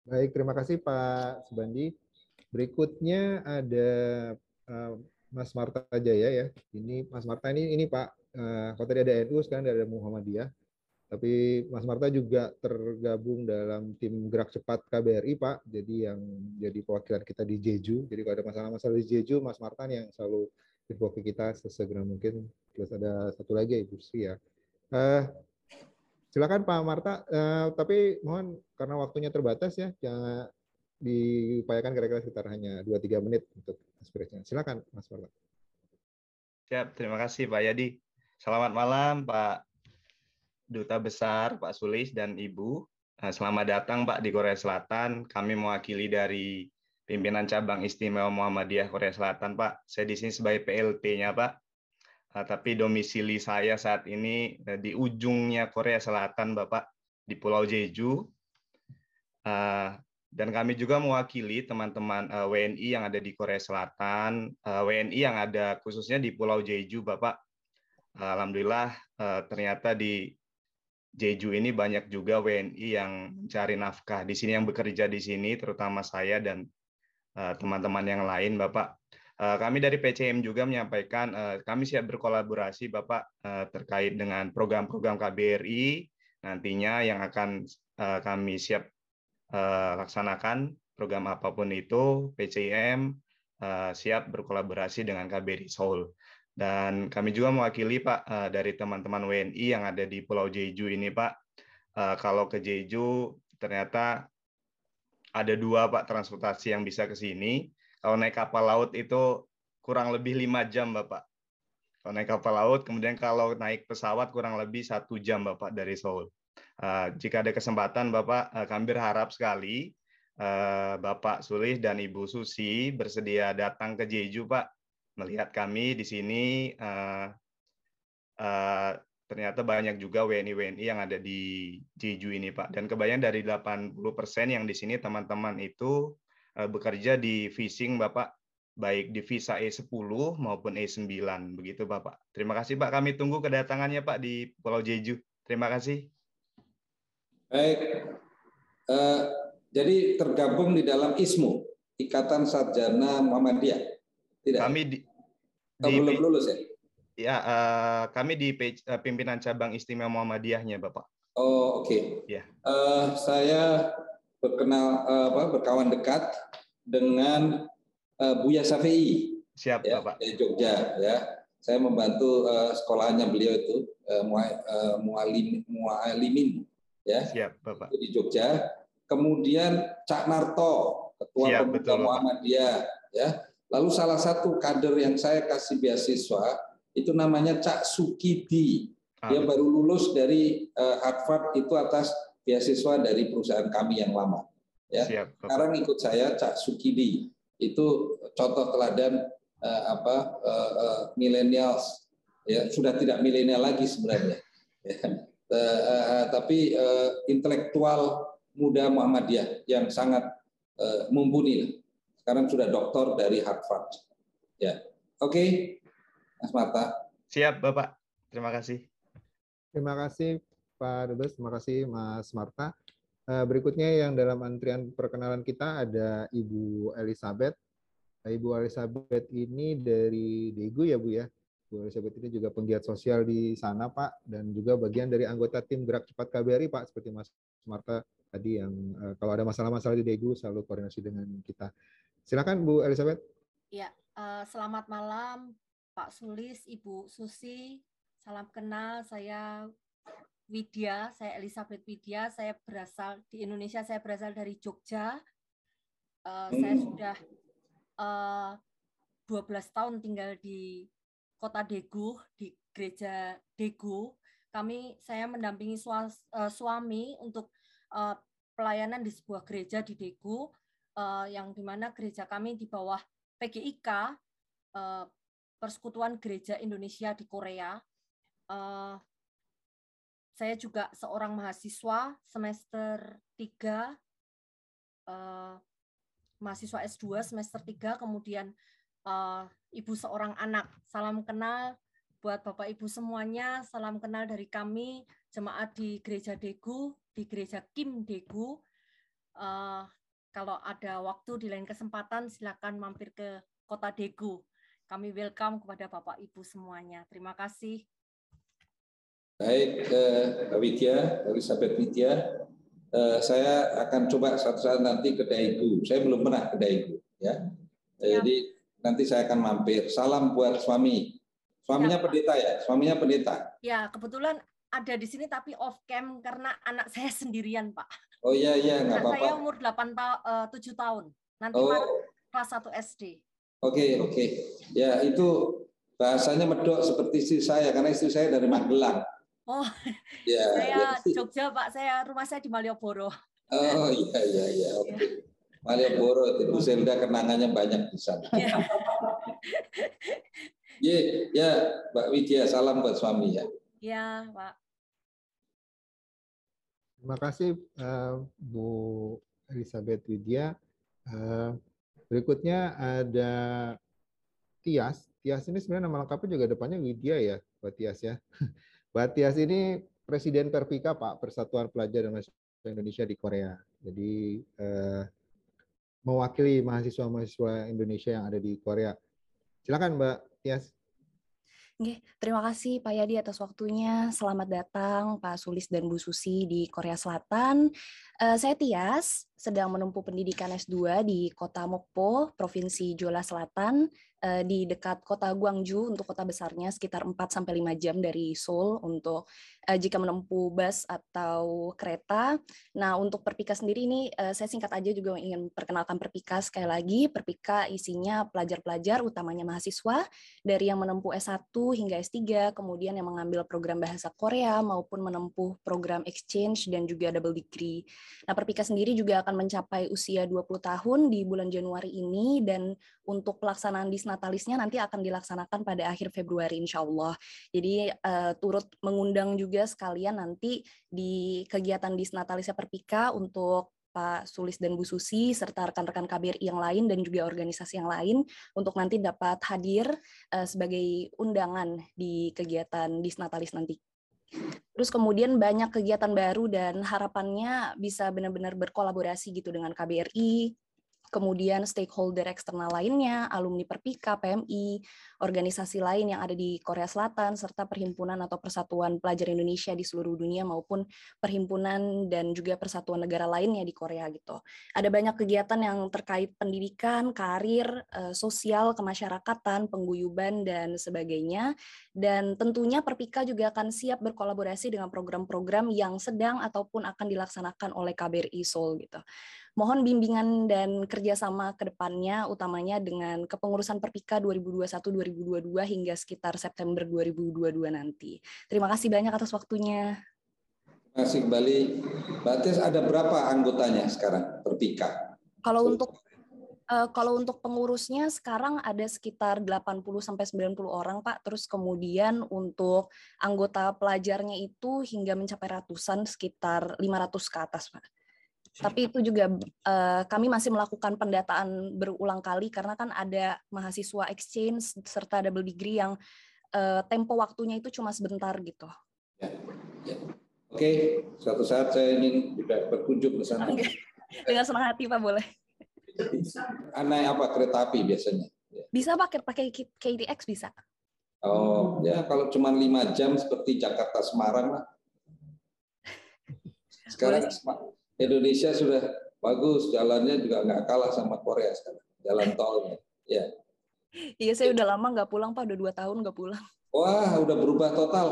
Baik, terima kasih Pak Subandi. Berikutnya ada Mas Marta Jaya ya. Ini Mas Marta ini Pak, kalau tadi ada NU, sekarang ada Muhammadiyah. Tapi Mas Marta juga tergabung dalam tim gerak cepat KBRI Pak. Jadi yang jadi perwakilan kita di Jeju. Jadi kalau ada masalah-masalah di Jeju, Mas Marta yang selalu info ke kita sesegera mungkin. Terus ada satu lagi Ibu Sri ya. Silakan Pak Marta, tapi mohon karena waktunya terbatas ya, jangan diupayakan kira-kira sekitar hanya 2-3 menit untuk aspirasinya. Silakan Mas Marta. Siap, terima kasih Pak Yadi. Selamat malam Pak Duta Besar, Pak Sulis dan Ibu. Selamat datang Pak di Korea Selatan. Kami mewakili dari Pimpinan Cabang Istimewa Muhammadiyah Korea Selatan Pak. Saya di sini sebagai PLT-nya Pak. Tapi domisili saya saat ini di ujungnya Korea Selatan, Bapak, di Pulau Jeju. Dan kami juga mewakili teman-teman WNI yang ada di Korea Selatan, WNI yang ada khususnya di Pulau Jeju, Bapak. Alhamdulillah, ternyata di Jeju ini banyak juga WNI yang mencari nafkah di sini, yang bekerja di sini, terutama saya dan teman-teman yang lain, Bapak. Kami dari PCM juga menyampaikan kami siap berkolaborasi Bapak terkait dengan program-program KBRI nantinya yang akan kami siap laksanakan, program apapun itu, PCM siap berkolaborasi dengan KBRI Seoul. Dan kami juga mewakili Pak dari teman-teman WNI yang ada di Pulau Jeju ini Pak. Kalau ke Jeju ternyata ada 2 Pak transportasi yang bisa ke sini. Kalau naik kapal laut itu kurang lebih 5 jam, Bapak. Kalau naik kapal laut, kemudian kalau naik pesawat kurang lebih 1 jam, Bapak, dari Seoul. Jika ada kesempatan, Bapak, kami berharap sekali Bapak Sulis dan Ibu Susi bersedia datang ke Jeju, Pak. Melihat kami di sini, ternyata banyak juga WNI-WNI yang ada di Jeju ini, Pak. Dan kebayang dari 80% yang di sini teman-teman itu bekerja di fishing Bapak, baik di visa E10 maupun E9, begitu Bapak. Terima kasih Pak, kami tunggu kedatangannya Pak di Pulau Jeju. Terima kasih. Baik, jadi tergabung di dalam ISMU, Ikatan Sarjana Muhammadiyah? Tidak? Kami belum lulus ya? Ya, kami di Pimpinan Cabang Istimewa Muhammadiyahnya Bapak. Oh oke. Ya. Saya berkawan dekat dengan Buya Safei. Siap, ya, Bapak. Di Jogja, ya. Saya membantu sekolahnya beliau itu Mualimin, ya. Siap, Bapak. Itu di Jogja. Kemudian Cak Narto, Ketua Pemuda Muhammadiyah, ya. Lalu salah satu kader yang saya kasih beasiswa itu namanya Cak Sukidi. Dia baru lulus dari Harvard itu atas beasiswa dari perusahaan kami yang lama. Ya. Siap, sekarang ikut saya Cak Sukidi. Itu contoh teladan millennials. Ya, sudah tidak milenial lagi sebenarnya. Ya. Tapi intelektual muda Muhammadiyah yang sangat mumpuni. Sekarang sudah doktor dari Harvard. Ya. Oke, Mas Marta. Siap, Bapak. Terima kasih. Terima kasih Pak Dubes, terima kasih Mas Marta. Berikutnya yang dalam antrian perkenalan kita ada Ibu Elizabeth. Ibu Elizabeth ini dari Daegu ya Bu ya. Bu Elizabeth ini juga penggiat sosial di sana, Pak, dan juga bagian dari anggota tim Gerak Cepat KBRI, Pak, seperti Mas Marta tadi yang kalau ada masalah-masalah di Daegu selalu koordinasi dengan kita. Silakan Bu Elizabeth. Ya, selamat malam Pak Sulis, Ibu Susi. Salam kenal, saya Widya, saya Elizabeth Widya. Saya berasal di Indonesia, saya berasal dari Jogja. Saya sudah 12 tahun tinggal di Kota Daegu, di Gereja Daegu. Saya mendampingi suami untuk pelayanan di sebuah gereja di Daegu, yang dimana gereja kami di bawah PGIK, Persekutuan Gereja Indonesia di Korea. Saya juga seorang mahasiswa semester 3, mahasiswa S2 semester 3, kemudian ibu seorang anak. Salam kenal buat Bapak Ibu semuanya, salam kenal dari kami, jemaat di Gereja Daegu, di Gereja Kim Daegu. Kalau ada waktu di lain kesempatan, silakan mampir ke Kota Daegu. Kami welcome kepada Bapak Ibu semuanya. Terima kasih. Baik, Mbak Widya, Elizabeth Widya, saya akan coba suatu saat nanti ke Daegu. Saya belum pernah ke Daegu, ya. Jadi nanti saya akan mampir. Salam buat suami. Suaminya ya, pendeta ya? Suaminya pendeta. Ya, kebetulan ada di sini tapi off cam karena anak saya sendirian, Pak. Oh iya, nggak apa-apa. Saya umur 7 tahun. Nanti kelas 1 SD. Oke. Ya, itu bahasanya medok seperti istri saya, karena istri saya dari Magelang. Oh, ya, saya Jogja, Pak. Rumah saya di Malioboro. Oh iya. Oke. Malioboro, itu Zelda kenangannya banyak di sana. Ya, Mbak Widya, salam buat suami ya. Ya, Pak. Terima kasih Bu Elizabeth Widya. Berikutnya ada Tias. Tias ini sebenarnya nama lengkapnya juga depannya Widya ya, Mbak Tias ya. Mbak Tias ini Presiden Perpika, Pak, Persatuan Pelajar dan Mahasiswa Indonesia di Korea. Jadi mewakili mahasiswa-mahasiswa Indonesia yang ada di Korea. Silakan Mbak Tias. Terima kasih Pak Yadi atas waktunya. Selamat datang Pak Sulis dan Bu Susi di Korea Selatan. Saya Tias, sedang menempuh pendidikan S2 di Kota Mokpo, Provinsi Jeolla Selatan, di dekat Kota Gwangju untuk kota besarnya sekitar 4-5 jam dari Seoul untuk jika menempuh bus atau kereta. Nah, untuk Perpika sendiri ini saya singkat aja juga ingin perkenalkan Perpika sekali lagi. Perpika isinya pelajar-pelajar utamanya mahasiswa dari yang menempuh S1 hingga S3, kemudian yang mengambil program bahasa Korea maupun menempuh program exchange dan juga double degree. Nah, Perpika sendiri juga akan mencapai usia 20 tahun di bulan Januari ini, dan untuk pelaksanaan disnatalisnya nanti akan dilaksanakan pada akhir Februari insya Allah. Jadi turut mengundang juga sekalian nanti di kegiatan disnatalisnya Perpika untuk Pak Sulis dan Bu Susi serta rekan-rekan KBRI yang lain dan juga organisasi yang lain untuk nanti dapat hadir sebagai undangan di kegiatan disnatalis nanti. Terus kemudian banyak kegiatan baru dan harapannya bisa benar-benar berkolaborasi gitu dengan KBRI, kemudian stakeholder eksternal lainnya, alumni Perpika, PMI, organisasi lain yang ada di Korea Selatan, serta perhimpunan atau persatuan pelajar Indonesia di seluruh dunia maupun perhimpunan dan juga persatuan negara lainnya di Korea gitu. Ada banyak kegiatan yang terkait pendidikan, karir, sosial, kemasyarakatan, pengguyuban, dan sebagainya. Dan tentunya Perpika juga akan siap berkolaborasi dengan program-program yang sedang ataupun akan dilaksanakan oleh KBRI Seoul gitu. Mohon bimbingan dan kerjasama ke depannya, utamanya dengan kepengurusan Perpika 2021-2022 hingga sekitar September 2022 nanti. Terima kasih banyak atas waktunya. Terima kasih kembali. Mbak Tis, ada berapa anggotanya sekarang Perpika? Kalau untuk pengurusnya sekarang ada sekitar 80-90 orang, Pak. Terus kemudian untuk anggota pelajarnya itu hingga mencapai ratusan, sekitar 500 ke atas, Pak. Tapi itu juga kami masih melakukan pendataan berulang kali karena kan ada mahasiswa exchange serta double degree yang tempo waktunya itu cuma sebentar gitu. Ya. Oke, suatu saat saya ingin juga berkunjung ke sana. Dengan senang hati Pak, boleh. Naik apa, kereta api biasanya? Bisa pakai KTX bisa. Oh, ya kalau cuma 5 jam seperti Jakarta Semarang lah. Sekarang Indonesia sudah bagus, jalannya juga nggak kalah sama Korea sekarang, jalan tolnya. Ya. Iya, saya udah lama nggak pulang, Pak. Udah 2 tahun nggak pulang. Wah, udah berubah total.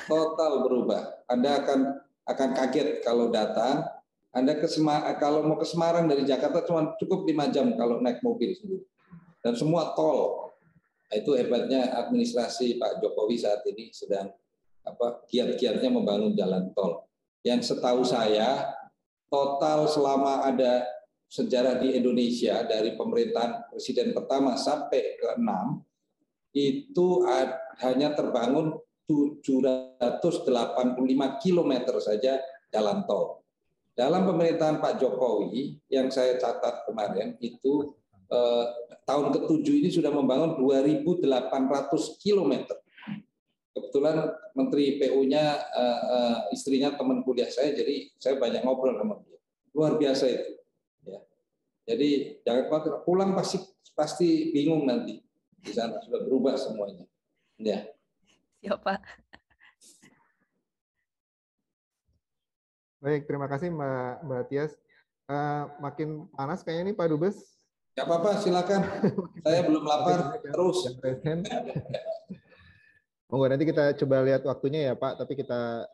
Total berubah. Anda akan kaget kalau datang. Anda kalau mau ke Semarang dari Jakarta cuma cukup 5 jam kalau naik mobil sendiri. Dan semua tol. Itu hebatnya administrasi Pak Jokowi saat ini sedang giat-giatnya membangun jalan tol. Yang setahu saya total selama ada sejarah di Indonesia dari pemerintahan presiden pertama sampai ke-6 itu hanya terbangun 785 km saja jalan tol. Dalam pemerintahan Pak Jokowi yang saya catat kemarin itu tahun ke-7 ini sudah membangun 2.800 km. Kebetulan Menteri PU-nya istrinya teman kuliah saya, jadi saya banyak ngobrol sama dia. Luar biasa itu. Ya. Jadi jangan khawatir, pulang pasti bingung nanti. Di sana sudah berubah semuanya. Ya. Ya, Pak. Baik, terima kasih Mbak Tias. Makin panas kayaknya nih Pak Dubes. Nggak apa-apa, silakan. Saya belum lapar. Terus. Monggo nanti kita coba lihat waktunya ya Pak, tapi kita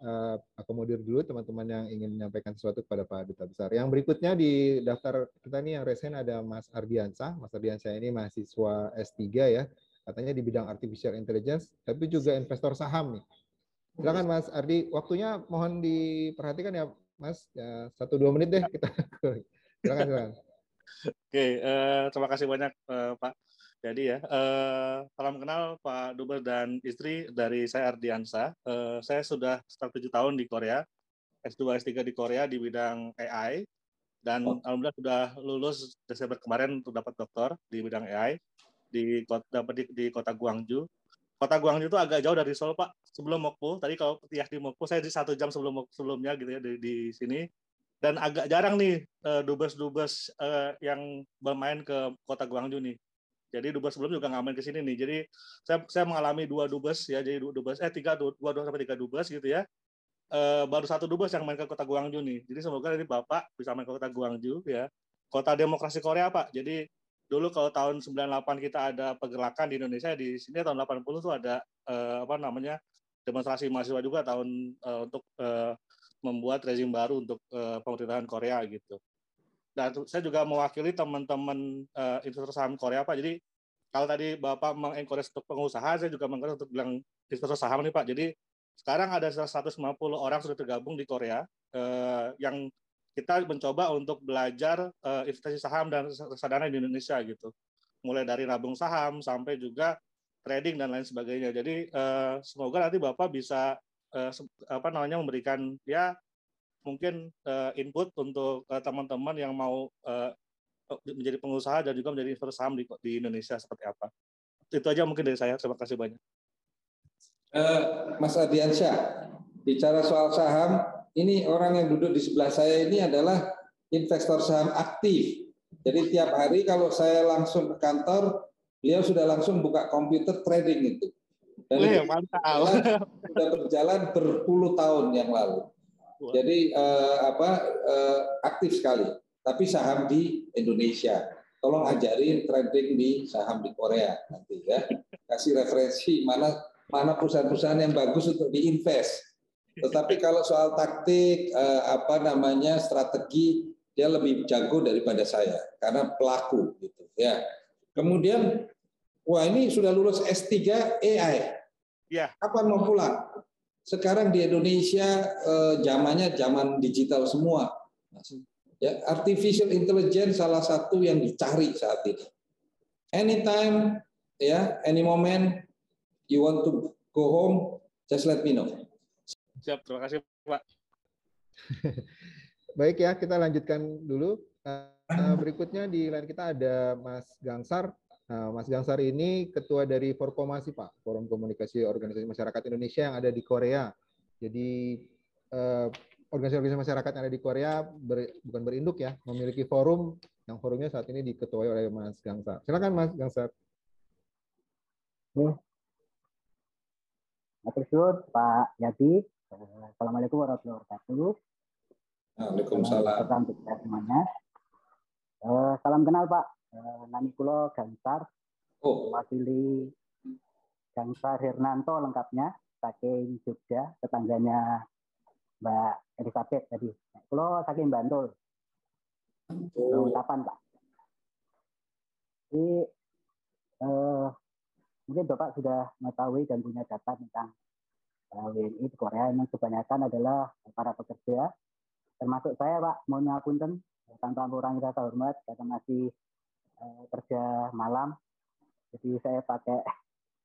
akomodir dulu teman-teman yang ingin menyampaikan sesuatu kepada Pak Duta Besar. Yang berikutnya di daftar kita nih yang resen ada Mas Ardiansah. Mas Ardiansah ini mahasiswa S3 ya, katanya di bidang Artificial Intelligence, tapi juga investor saham nih. Silakan Mas Ardi, waktunya mohon diperhatikan ya Mas, ya, 1-2 menit deh kita. Silakan. Oke, terima kasih banyak Pak. Jadi ya, salam kenal Pak Dubes dan istri, dari saya Ardiansah. Saya sudah sekitar 7 tahun di Korea, S2, S3 di Korea di bidang AI, dan alhamdulillah sudah lulus Desember kemarin untuk dapat doktor di bidang AI di kota Gwangju. Kota Gwangju itu agak jauh dari Seoul Pak, sebelum Mokpo. Tadi kalau Tias di Mokpo, saya di 1 jam sebelumnya gitu ya di sini. Dan agak jarang nih dubes-dubes yang bermain ke kota Gwangju nih. Jadi dubes sebelum juga nggak main ke sini nih. Jadi saya mengalami 2 dubes ya. Jadi 2 sampai 3 dubes gitu ya. Baru 1 dubes yang main ke kota Gwangju nih. Jadi semoga nanti Bapak bisa main ke kota Gwangju ya. Kota demokrasi Korea Pak. Jadi dulu kalau tahun 98 kita ada pergerakan di Indonesia, di sini tahun 80 tuh ada demonstrasi mahasiswa juga untuk membuat rezim baru untuk pemerintahan Korea gitu. Dan saya juga mewakili teman-teman investor saham Korea Pak. Jadi kalau tadi Bapak mengencourage untuk pengusaha, saya juga mengencourage untuk bilang investor saham nih Pak. Jadi sekarang ada 150 orang sudah tergabung di Korea yang kita mencoba untuk belajar investasi saham dan reksadana di Indonesia gitu. Mulai dari nabung saham sampai juga trading dan lain sebagainya. Jadi semoga nanti Bapak bisa memberikan ya mungkin input untuk teman-teman yang mau menjadi pengusaha dan juga menjadi investor saham di Indonesia seperti apa. Itu aja mungkin dari saya. Terima kasih banyak. Mas Ardiansyah, bicara soal saham, ini orang yang duduk di sebelah saya ini adalah investor saham aktif. Jadi tiap hari kalau saya langsung ke kantor, beliau sudah langsung buka komputer trading itu. Dan itu sudah berjalan berpuluh tahun yang lalu. Jadi aktif sekali. Tapi saham di Indonesia. Tolong ajarin trading di saham di Korea nanti ya. Kasih referensi mana perusahaan-perusahaan yang bagus untuk diinvest. Tetapi kalau soal taktik strategi, dia lebih jago daripada saya karena pelaku gitu ya. Kemudian ini sudah lulus S3 AI. Ya. Kapan mau pulang? Sekarang di Indonesia zamannya zaman digital semua. Ya, artificial intelligence salah satu yang dicari saat ini. Anytime, ya, any moment you want to go home, just let me know. Siap, terima kasih Pak. Baik ya, kita lanjutkan dulu. Berikutnya di line kita ada Mas Gangsar. Mas Gangsar ini ketua dari Forkomasi Pak, Forum Komunikasi Organisasi Masyarakat Indonesia yang ada di Korea. Jadi organisasi masyarakat yang ada di Korea bukan berinduk ya, memiliki forum yang forumnya saat ini diketuai oleh Mas Gangsar. Silakan Mas Gangsar. Matur suwun Pak Yadi. Assalamualaikum warahmatullahi wabarakatuh. Waalaikumsalam. Salam untuk kita semuanya. Salam kenal Pak. Nami kula Gangsar. Mewakili Gangsar Hernanto lengkapnya, saking Jogja, tetangganya Mbak Elizabeth tadi. Kula saking Bantul. Ungkapan Pak. Jadi mungkin Bapak sudah mengetahui dan punya data tentang WNI di Korea yang kebanyakan adalah para pekerja, termasuk saya Pak, mohon ngapunten tanpa mengurangi rasa hormat karena masih kerja malam, jadi saya pakai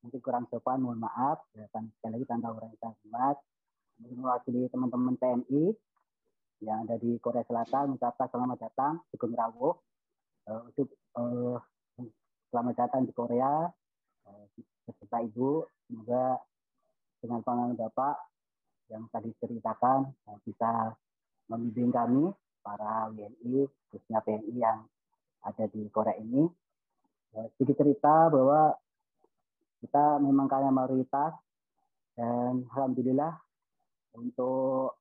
mungkin kurang sopan, mohon maaf, dan sekali lagi tanpa mengurangi rasa hormat, mewakili teman-teman TNI yang ada di Korea Selatan, mengucapkan selamat datang, Sugeng Rawuh, untuk selamat datang di Korea, beserta Ibu, semoga dengan pengalaman Bapak yang tadi ceritakan bisa membimbing kami para WNI, khususnya PNI yang ada di Korea ini. Sedikit cerita bahwa kita memang kaya mayoritas dan alhamdulillah untuk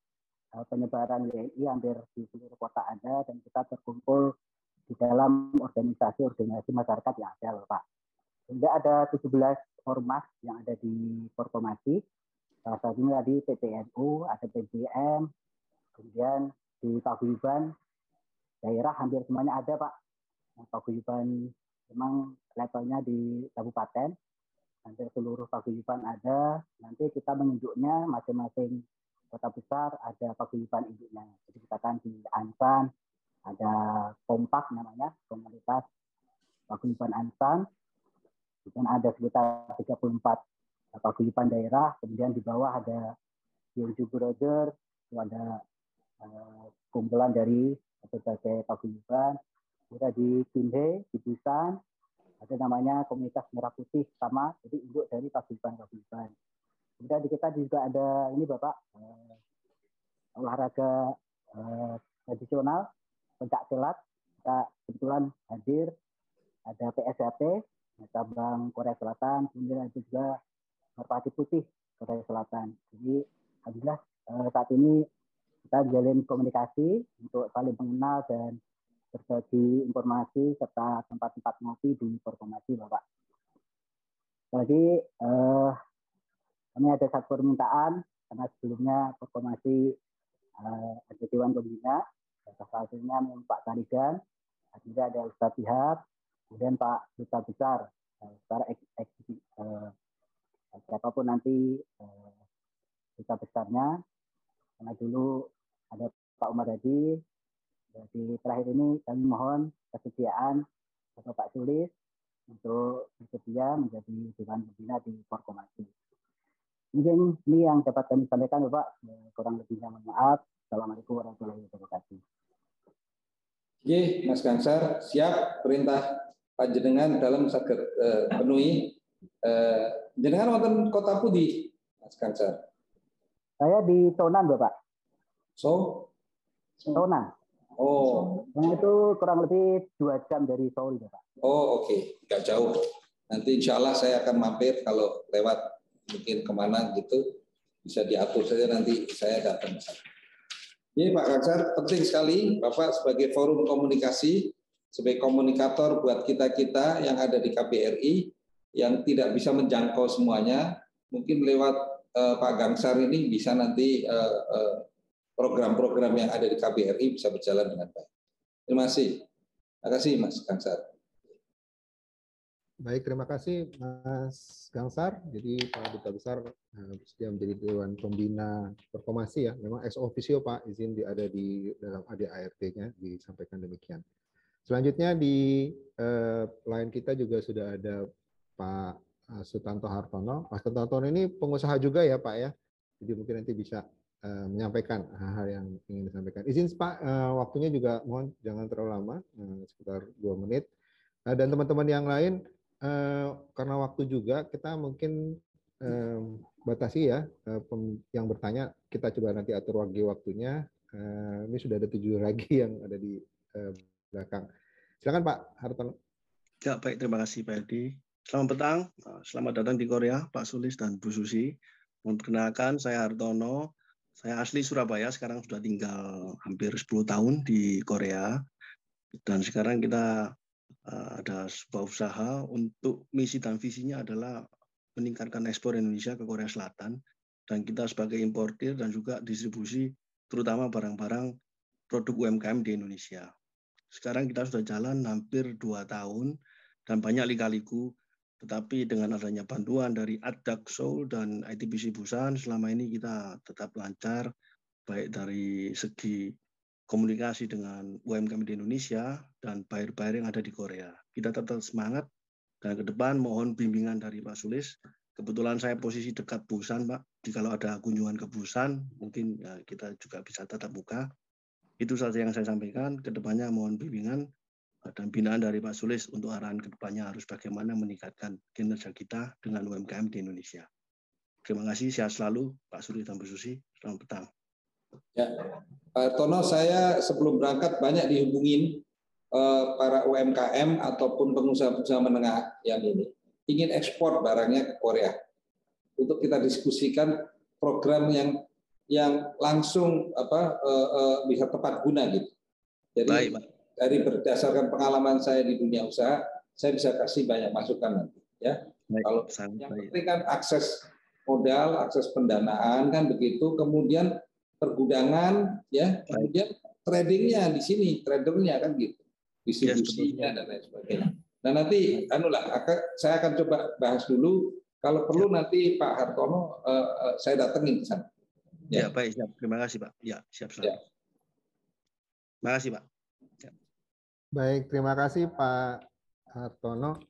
penyebaran WNI hampir di seluruh kota ada dan kita terkumpul di dalam organisasi masyarakat yang ada, Pak. Sehingga ada 17 ormas yang ada di Forkomasi. Salah satunya tadi PPNU, ada PJM, kemudian di paguyuban daerah hampir semuanya ada Pak. Paguyuban memang levelnya di kabupaten, hampir seluruh paguyuban ada. Nanti kita menunjuknya masing-masing kota besar ada paguyuban induknya. Jadi kita kan di Ansan ada Kompak namanya, komunitas paguyuban Ansan. Dan ada sekitar 34 paguyuban daerah, kemudian di bawah ada Yeonju Brother, ada kumpulan dari berbagai paguyuban. Kemudian di Kinhe, di Busan, ada namanya komunitas Merah Putih sama, jadi induk dari paguyuban-paguyuban. Kemudian di kita juga ada ini Bapak, olahraga tradisional, pencak silat, kita kebetulan hadir, ada PSAT, cabang Korea Selatan, kemudian ada juga Merpati Putih Korea Selatan. Jadi alhamdulillah saat ini kita jalin komunikasi untuk saling mengenal dan berbagi informasi serta tempat-tempat ngopi di Forkomasi, Bapak. Jadi kami ada satu permintaan karena sebelumnya Forkomasi ada Dewan Pembina, salah satunya Pak Karigan, juga ada Ustadz Ihab, kemudian Pak Duta Besar, secara siapapun nanti duta besarnya, karena dulu ada Pak Umar Hadi. Jadi terakhir ini kami mohon kesediaan kepada Pak Sulis untuk bersedia menjadi Dewan Pembina di Forkomasi. Mungkin ini yang dapat kami sampaikan Bapak, kurang lebihnya mohon maaf. Assalamualaikum warahmatullahi wabarakatuh. Oke, Mas Gangsar, siap perintah panjenengan dalam saged penuhi. Jenengan wonten kota pundi, Mas Gangsar? Saya di Tonan, Bapak. Tonan. Oh. Yang itu kurang lebih 2 jam dari Seoul, Bapak. Oh, oke. Nggak jauh. Nanti insya Allah saya akan mampir kalau lewat mungkin kemana gitu. Bisa diatur saja nanti saya datang. Ini Pak Gangsar, penting sekali Bapak sebagai forum komunikasi, sebagai komunikator buat kita-kita yang ada di KBRI, yang tidak bisa menjangkau semuanya, mungkin lewat Pak Gangsar ini bisa nanti program-program yang ada di KBRI bisa berjalan dengan baik. Terima kasih. Terima kasih Mas Gangsar. Baik, terima kasih Mas Gangsar. Jadi Pak Duta Besar bersedia menjadi Dewan Pembina Forkomasi ya. Memang ex officio Pak, izin ada di dalam ADART-nya disampaikan demikian. Selanjutnya di line kita juga sudah ada Pak Sutanto Hartono. Pak Sutanto ini pengusaha juga ya Pak ya. Jadi mungkin nanti bisa menyampaikan hal-hal yang ingin disampaikan. Izin Pak, waktunya juga mohon jangan terlalu lama, sekitar 2 menit. Dan teman-teman yang lain, karena waktu juga kita mungkin batasi ya, yang bertanya kita coba nanti atur waktunya. Ini sudah ada 7 lagi yang ada di belakang. Silakan Pak Hartono. Ya, baik, terima kasih Pak Edi. Selamat petang, selamat datang di Korea Pak Sulis dan Bu Susi. Memperkenalkan, saya Hartono. Saya asli Surabaya, sekarang sudah tinggal hampir 10 tahun di Korea. Dan sekarang kita ada sebuah usaha untuk misi dan visinya adalah meningkatkan ekspor Indonesia ke Korea Selatan. Dan kita sebagai importir dan juga distribusi, terutama barang-barang produk UMKM di Indonesia. Sekarang kita sudah jalan hampir 2 tahun dan banyak lika-liku. Tetapi dengan adanya bantuan dari ADDAK Seoul dan ITBC Busan, selama ini kita tetap lancar, baik dari segi komunikasi dengan UMKM di Indonesia dan buyer-buyer yang ada di Korea. Kita tetap semangat, dan ke depan mohon bimbingan dari Pak Sulis. Kebetulan saya posisi dekat Busan, Pak. Jadi kalau ada kunjungan ke Busan, mungkin ya, kita juga bisa tatap muka. Itu saja yang saya sampaikan. Ke depannya mohon bimbingan dan binaan dari Pak Sulis untuk arahan ke depannya harus bagaimana meningkatkan kinerja kita dengan UMKM di Indonesia. Terima kasih, sehat selalu Pak Sulis dan Bu Susi. Selamat petang. Ya, Pak Tono, saya sebelum berangkat banyak dihubungin para UMKM ataupun pengusaha-pengusaha menengah yang ini ingin ekspor barangnya ke Korea untuk kita diskusikan program yang langsung bisa tepat guna gitu. Jadi baik, Pak. Dari berdasarkan pengalaman saya di dunia usaha, saya bisa kasih banyak masukan nanti. Ya, baik, kalau yang penting kan akses modal, akses pendanaan kan begitu, kemudian pergudangan, ya, kemudian tradingnya di sini, tradernya kan gitu, distribusinya dan lain sebagainya. Nah nanti, saya akan coba bahas dulu. Kalau perlu nanti Pak Hartono saya datengin ke sana. Ya, baik, siap. Terima kasih Pak. Ya, siap selalu. Ya. Terima kasih Pak. Ya. Baik, terima kasih Pak Hartono.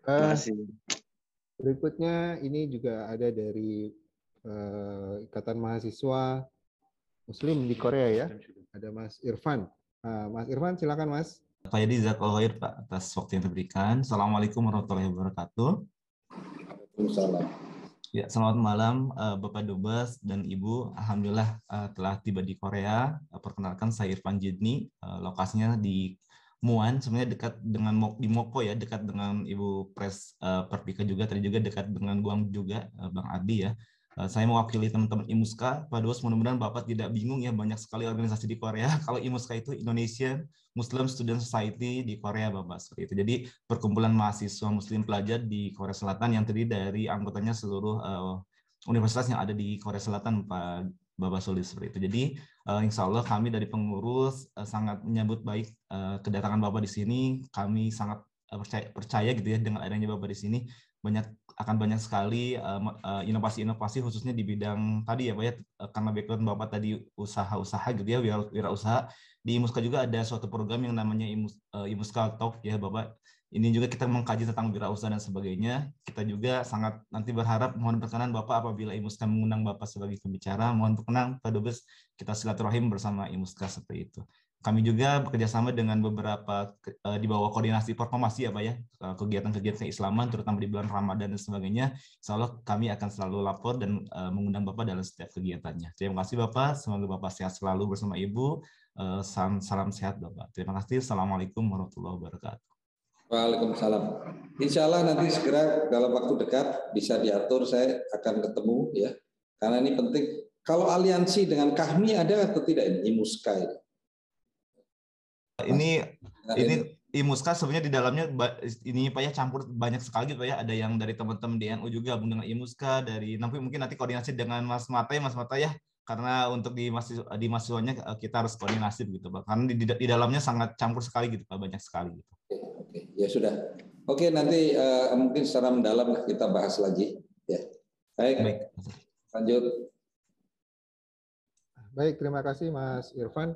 Terima kasih. Berikutnya ini juga ada dari Ikatan Mahasiswa Muslim di Korea ya. Ada Mas Irfan. Mas Irfan, silakan Mas. Pak Yadi, jazakallahu khair Pak atas waktu yang diberikan. Assalamualaikum warahmatullahi wabarakatuh. Waalaikumsalam. Ya, selamat malam Bapak Dubes dan Ibu. Alhamdulillah telah tiba di Korea. Perkenalkan saya Irfan Jidni. Lokasinya di Muan, sebenarnya dekat dengan di Mokpo ya, dekat dengan Ibu Pres Perpika juga, tadi juga dekat dengan Guang juga, Bang Adi ya. Saya mewakili teman-teman IMUSKA. Pak Dubes, mudah-mudahan Bapak tidak bingung ya, banyak sekali organisasi di Korea. Kalau IMUSKA itu Indonesian Muslim Student Society di Korea, Bapak, seperti itu. Jadi perkumpulan mahasiswa Muslim pelajar di Korea Selatan yang terdiri dari anggotanya seluruh universitas yang ada di Korea Selatan, Pak Bapak Sulis, seperti itu. Jadi insya Allah kami dari pengurus sangat menyambut baik kedatangan Bapak di sini. Kami sangat percaya gitu ya dengan adanya Bapak di sini. Akan banyak sekali inovasi-inovasi khususnya di bidang tadi ya Pak ya, karena background Bapak tadi usaha-usaha gitu ya, wirausaha. Di IMUSKA juga ada suatu program yang namanya IMUSKA Talk ya Bapak. Ini juga kita mengkaji tentang wirausaha dan sebagainya. Kita juga sangat nanti berharap, mohon berkenan Bapak apabila IMUSKA mengundang Bapak sebagai pembicara, mohon berkenan Pak Dubes kita silaturahim bersama IMUSKA seperti itu. Kami juga bekerjasama dengan beberapa di bawah koordinasi Porkomasi ya Pak ya, kegiatan-kegiatan keislaman terutama di bulan Ramadan dan sebagainya. Insya Allah kami akan selalu lapor dan mengundang Bapak dalam setiap kegiatannya. Terima kasih Bapak, semoga Bapak sehat selalu bersama Ibu. Salam sehat Bapak. Terima kasih. Assalamualaikum warahmatullahi wabarakatuh. Waalaikumsalam. Insya Allah nanti segera dalam waktu dekat bisa diatur, saya akan ketemu ya. Karena ini penting. Kalau aliansi dengan KAHMI ada atau tidak ini IMUSKA ini? Ini IMUSKA sebenarnya di dalamnya ini Pak ya campur banyak sekali Pak ya. Ada yang dari teman-teman DNU juga gabung dengan IMUSKA, dari mungkin nanti koordinasi dengan Mas Mata ya. Karena untuk di mahasiswanya kita harus koordinasi begitu Pak. Karena di dalamnya sangat campur sekali gitu Pak, banyak sekali gitu. Oke, ya sudah. Oke, nanti mungkin secara mendalam kita bahas lagi ya. Baik. Lanjut. Baik, terima kasih Mas Irfan.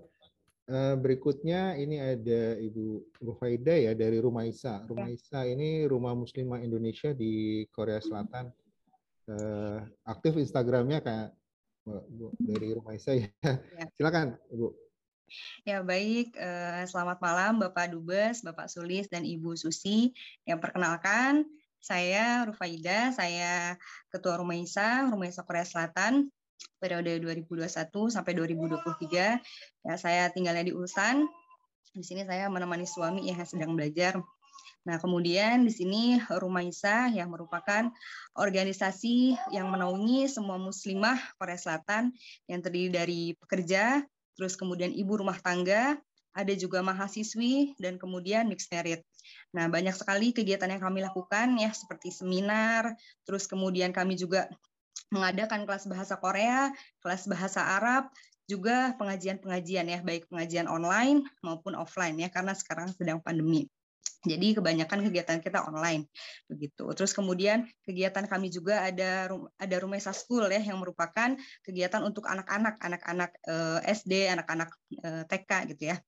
Berikutnya ini ada Ibu Rufaida ya dari Rumaisa. Rumaisa ini Rumah Muslimah Indonesia di Korea Selatan. Aktif Instagramnya kayak dari Rumaisa ya. Silakan Ibu. Ya baik, selamat malam Bapak Dubes, Bapak Sulis dan Ibu Susi. Yang perkenalkan saya Rufaida, saya Ketua Rumaisa Korea Selatan. Periode 2021 sampai 2023. Ya, saya tinggalnya di Ulsan. Di sini saya menemani suami yang sedang belajar. Nah, kemudian di sini Rumaisa yang merupakan organisasi yang menaungi semua muslimah Korea Selatan yang terdiri dari pekerja, terus kemudian ibu rumah tangga, ada juga mahasiswi, dan kemudian mixed married. Nah, banyak sekali kegiatan yang kami lakukan ya, seperti seminar, terus kemudian kami juga mengadakan kelas bahasa Korea, kelas bahasa Arab, juga pengajian-pengajian ya, baik pengajian online maupun offline ya, karena sekarang sedang pandemi. Jadi kebanyakan kegiatan kita online begitu. Terus kemudian kegiatan kami juga ada Rumaisa School ya, yang merupakan kegiatan untuk anak-anak SD, anak-anak TK gitu ya.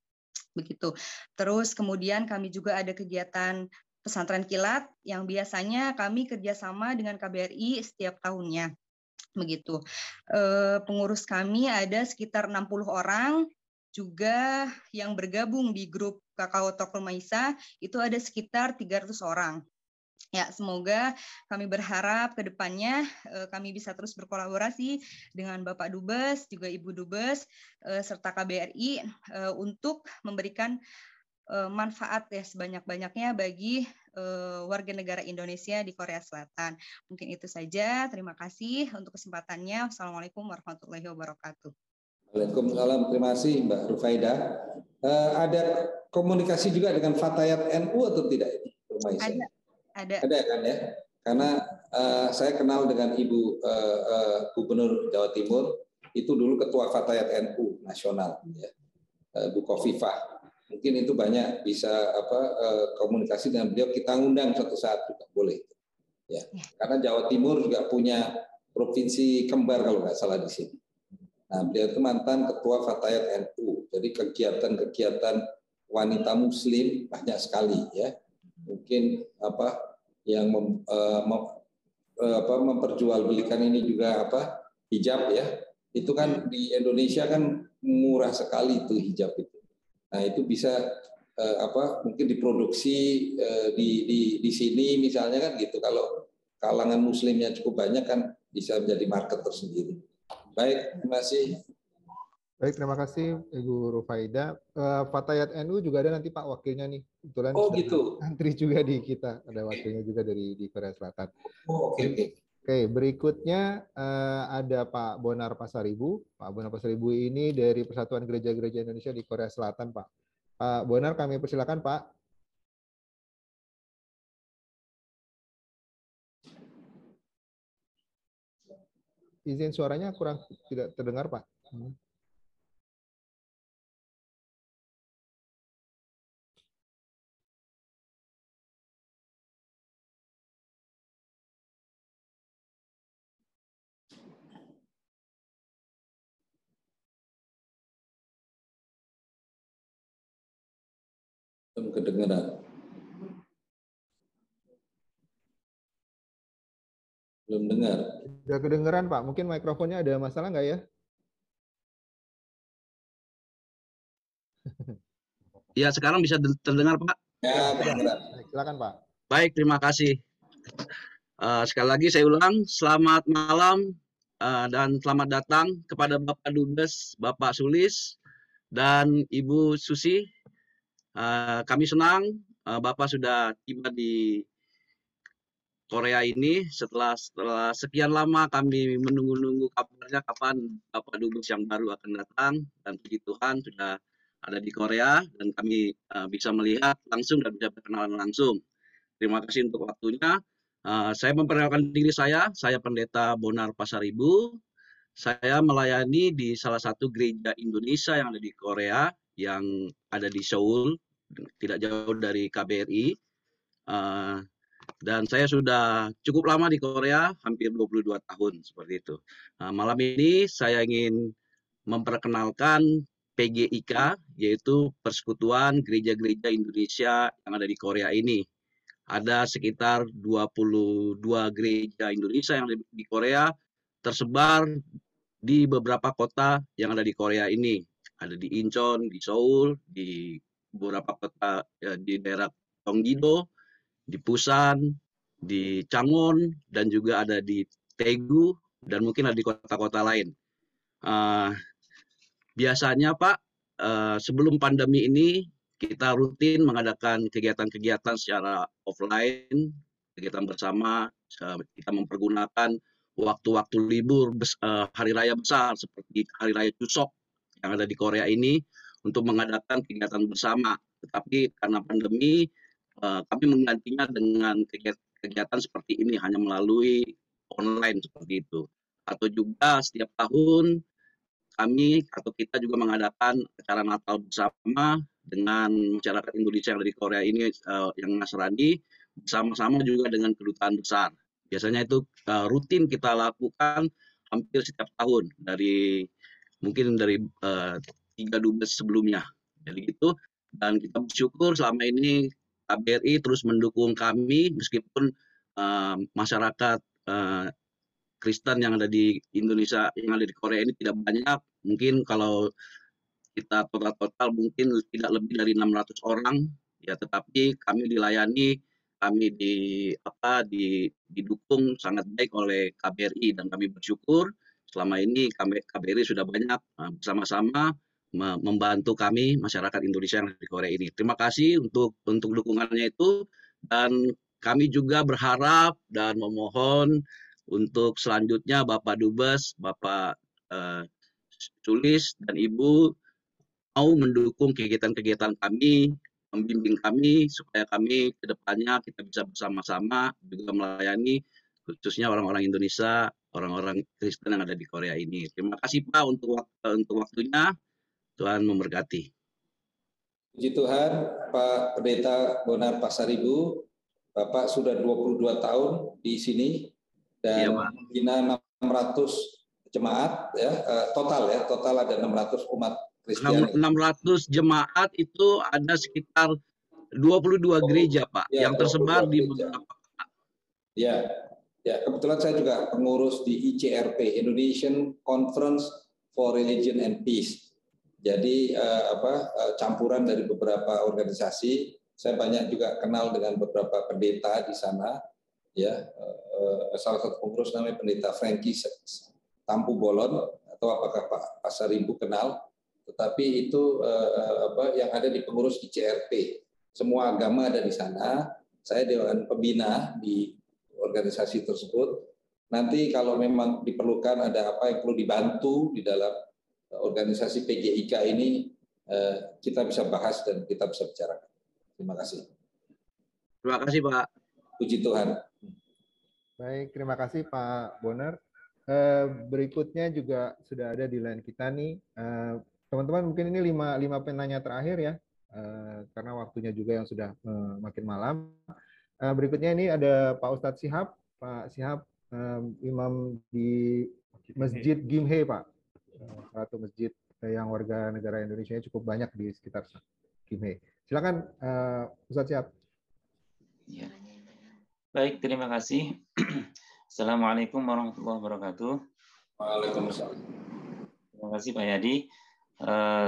Begitu. Terus kemudian kami juga ada kegiatan pesantren kilat yang biasanya kami kerjasama dengan KBRI setiap tahunnya. Begitu. Pengurus kami ada sekitar 60 orang, juga yang bergabung di grup Kakao Talk Rumaisa itu ada sekitar 300 orang. Ya, semoga kami berharap ke depannya kami bisa terus berkolaborasi dengan Bapak Dubes, juga Ibu Dubes, serta KBRI untuk memberikan manfaat ya sebanyak-banyaknya bagi warga negara Indonesia di Korea Selatan. Mungkin itu saja. Terima kasih untuk kesempatannya. Wassalamualaikum warahmatullahi wabarakatuh. Waalaikumsalam. Terima kasih Mbak Rufaida. Ada komunikasi juga dengan Fatayat NU atau tidak? Ada kan ya? Karena saya kenal dengan Ibu Gubernur Jawa Timur, itu dulu Ketua Fatayat NU Nasional, ya, Bu Khofifah. Mungkin itu banyak bisa komunikasi dengan beliau. Kita ngundang suatu saat juga boleh. Ya, karena Jawa Timur juga punya provinsi kembar kalau nggak salah di sini. Nah, beliau itu mantan Ketua Fatayat NU. Jadi kegiatan-kegiatan wanita Muslim banyak sekali ya. Mungkin yang memperjualbelikan ini juga hijab ya. Itu kan di Indonesia kan murah sekali itu hijab itu. Nah, itu bisa mungkin diproduksi di sini misalnya kan gitu. Kalau kalangan Muslimnya cukup banyak kan bisa menjadi market tersendiri. Baik, terima kasih. Baik, terima kasih Ibu Rufaida. Fatayat NU juga ada nanti Pak wakilnya nih. Kebetulan gitu. Antri juga di kita, ada wakilnya juga di Korea Selatan. Oke. Oke, berikutnya ada Pak Bonar Pasaribu. Pak Bonar Pasaribu ini dari Persatuan Gereja-Gereja Indonesia di Korea Selatan, Pak. Pak Bonar, kami persilakan, Pak. Izin suaranya kurang tidak terdengar, Pak. Belum kedengeran. Belum dengar. Sudah kedengeran, Pak. Mungkin mikrofonnya ada masalah nggak ya? Ya, sekarang bisa terdengar, Pak? Ya, terdengar. Silakan, Pak. Baik, terima kasih. Sekali lagi saya ulang, selamat malam dan selamat datang kepada Bapak Dubes, Bapak Sulis, dan Ibu Susi. Kami senang Bapak sudah tiba di Korea ini setelah sekian lama kami menunggu-nunggu kabarnya kapan Bapak Dubes yang baru akan datang, dan puji Tuhan sudah ada di Korea dan kami bisa melihat langsung dan bisa berkenalan langsung. Terima kasih untuk waktunya. Saya memperkenalkan diri saya Pendeta Bonar Pasaribu. Saya melayani di salah satu gereja Indonesia yang ada di Korea, yang ada di Seoul, tidak jauh dari KBRI. Dan saya sudah cukup lama di Korea, hampir 22 tahun seperti itu. Malam ini saya ingin memperkenalkan PGIK, yaitu Persekutuan Gereja-Gereja Indonesia yang ada di Korea ini. Ada sekitar 22 gereja Indonesia yang ada di Korea, tersebar di beberapa kota yang ada di Korea ini. Ada di Incheon, di Seoul, di beberapa kota di daerah Gyeonggi-do, di Busan, di Changwon, dan juga ada di Daegu, dan mungkin ada di kota-kota lain. Biasanya Pak, sebelum pandemi ini kita rutin mengadakan kegiatan-kegiatan secara offline, kegiatan bersama, kita mempergunakan waktu-waktu libur hari raya besar seperti hari raya Chuseok yang ada di Korea ini untuk mengadakan kegiatan bersama. Tetapi karena pandemi, kami menggantinya dengan kegiatan seperti ini hanya melalui online seperti itu. Atau juga setiap tahun kami atau kita juga mengadakan acara Natal bersama dengan masyarakat Indonesia yang dari Korea ini yang Nasrani, bersama-sama juga dengan kedutaan besar. Biasanya itu rutin kita lakukan hampir setiap tahun mungkin dari 3 dubes sebelumnya. Jadi gitu, dan kita bersyukur selama ini KBRI terus mendukung kami meskipun masyarakat Kristen yang ada di Indonesia, yang ada di Korea ini tidak banyak. Mungkin kalau kita total mungkin tidak lebih dari 600 orang, ya, tetapi kami dilayani, kami didukung sangat baik oleh KBRI, dan kami bersyukur selama ini KBRI sudah banyak bersama-sama membantu kami masyarakat Indonesia yang ada di Korea ini. Terima kasih untuk dukungannya itu, dan kami juga berharap dan memohon untuk selanjutnya Bapak Dubes, Bapak Sulis dan Ibu mau mendukung kegiatan-kegiatan kami, membimbing kami supaya kami ke depannya kita bisa bersama-sama juga melayani khususnya orang-orang Indonesia, orang-orang Kristen yang ada di Korea ini. Terima kasih Pak untuk waktunya. Tuhan memberkati. Puji Tuhan, Pak Pendeta Bonar Pasaribu, Bapak sudah 22 tahun di sini dan membina 600 jemaat ya, total ada 600 umat Kristen. 600 jemaat itu ada sekitar 22 gereja, Pak, ya, yang tersebar di beberapa. Ya, kebetulan saya juga pengurus di ICRP, Indonesian Conference for Religion and Peace. Jadi campuran dari beberapa organisasi. Saya banyak juga kenal dengan beberapa pendeta di sana. Ya, salah satu pengurus namanya Pendeta Frankie Tampu Bolon, atau apakah Pak Pasaribu kenal? Tetapi itu yang ada di pengurus ICRP. Semua agama ada di sana. Saya dewan pembina di organisasi tersebut. Nanti kalau memang diperlukan ada apa yang perlu dibantu di dalam organisasi PGIK ini, kita bisa bahas dan kita bisa bicarakan. Terima kasih. Terima kasih, Pak. Puji Tuhan. Baik, terima kasih Pak Bonar. Berikutnya juga sudah ada di line kita nih. Teman-teman, mungkin ini lima penanya terakhir ya, karena waktunya juga yang sudah makin malam. Berikutnya ini ada Pak Ustadz Shihab. Pak Shihab, imam di Masjid Gimhae, Pak. Satu masjid yang warga negara Indonesia cukup banyak di sekitar Gimhae. Silakan Ustadz Shihab. Ya. Baik, terima kasih. Assalamualaikum warahmatullahi wabarakatuh. Waalaikumsalam. Terima kasih Pak Yadi.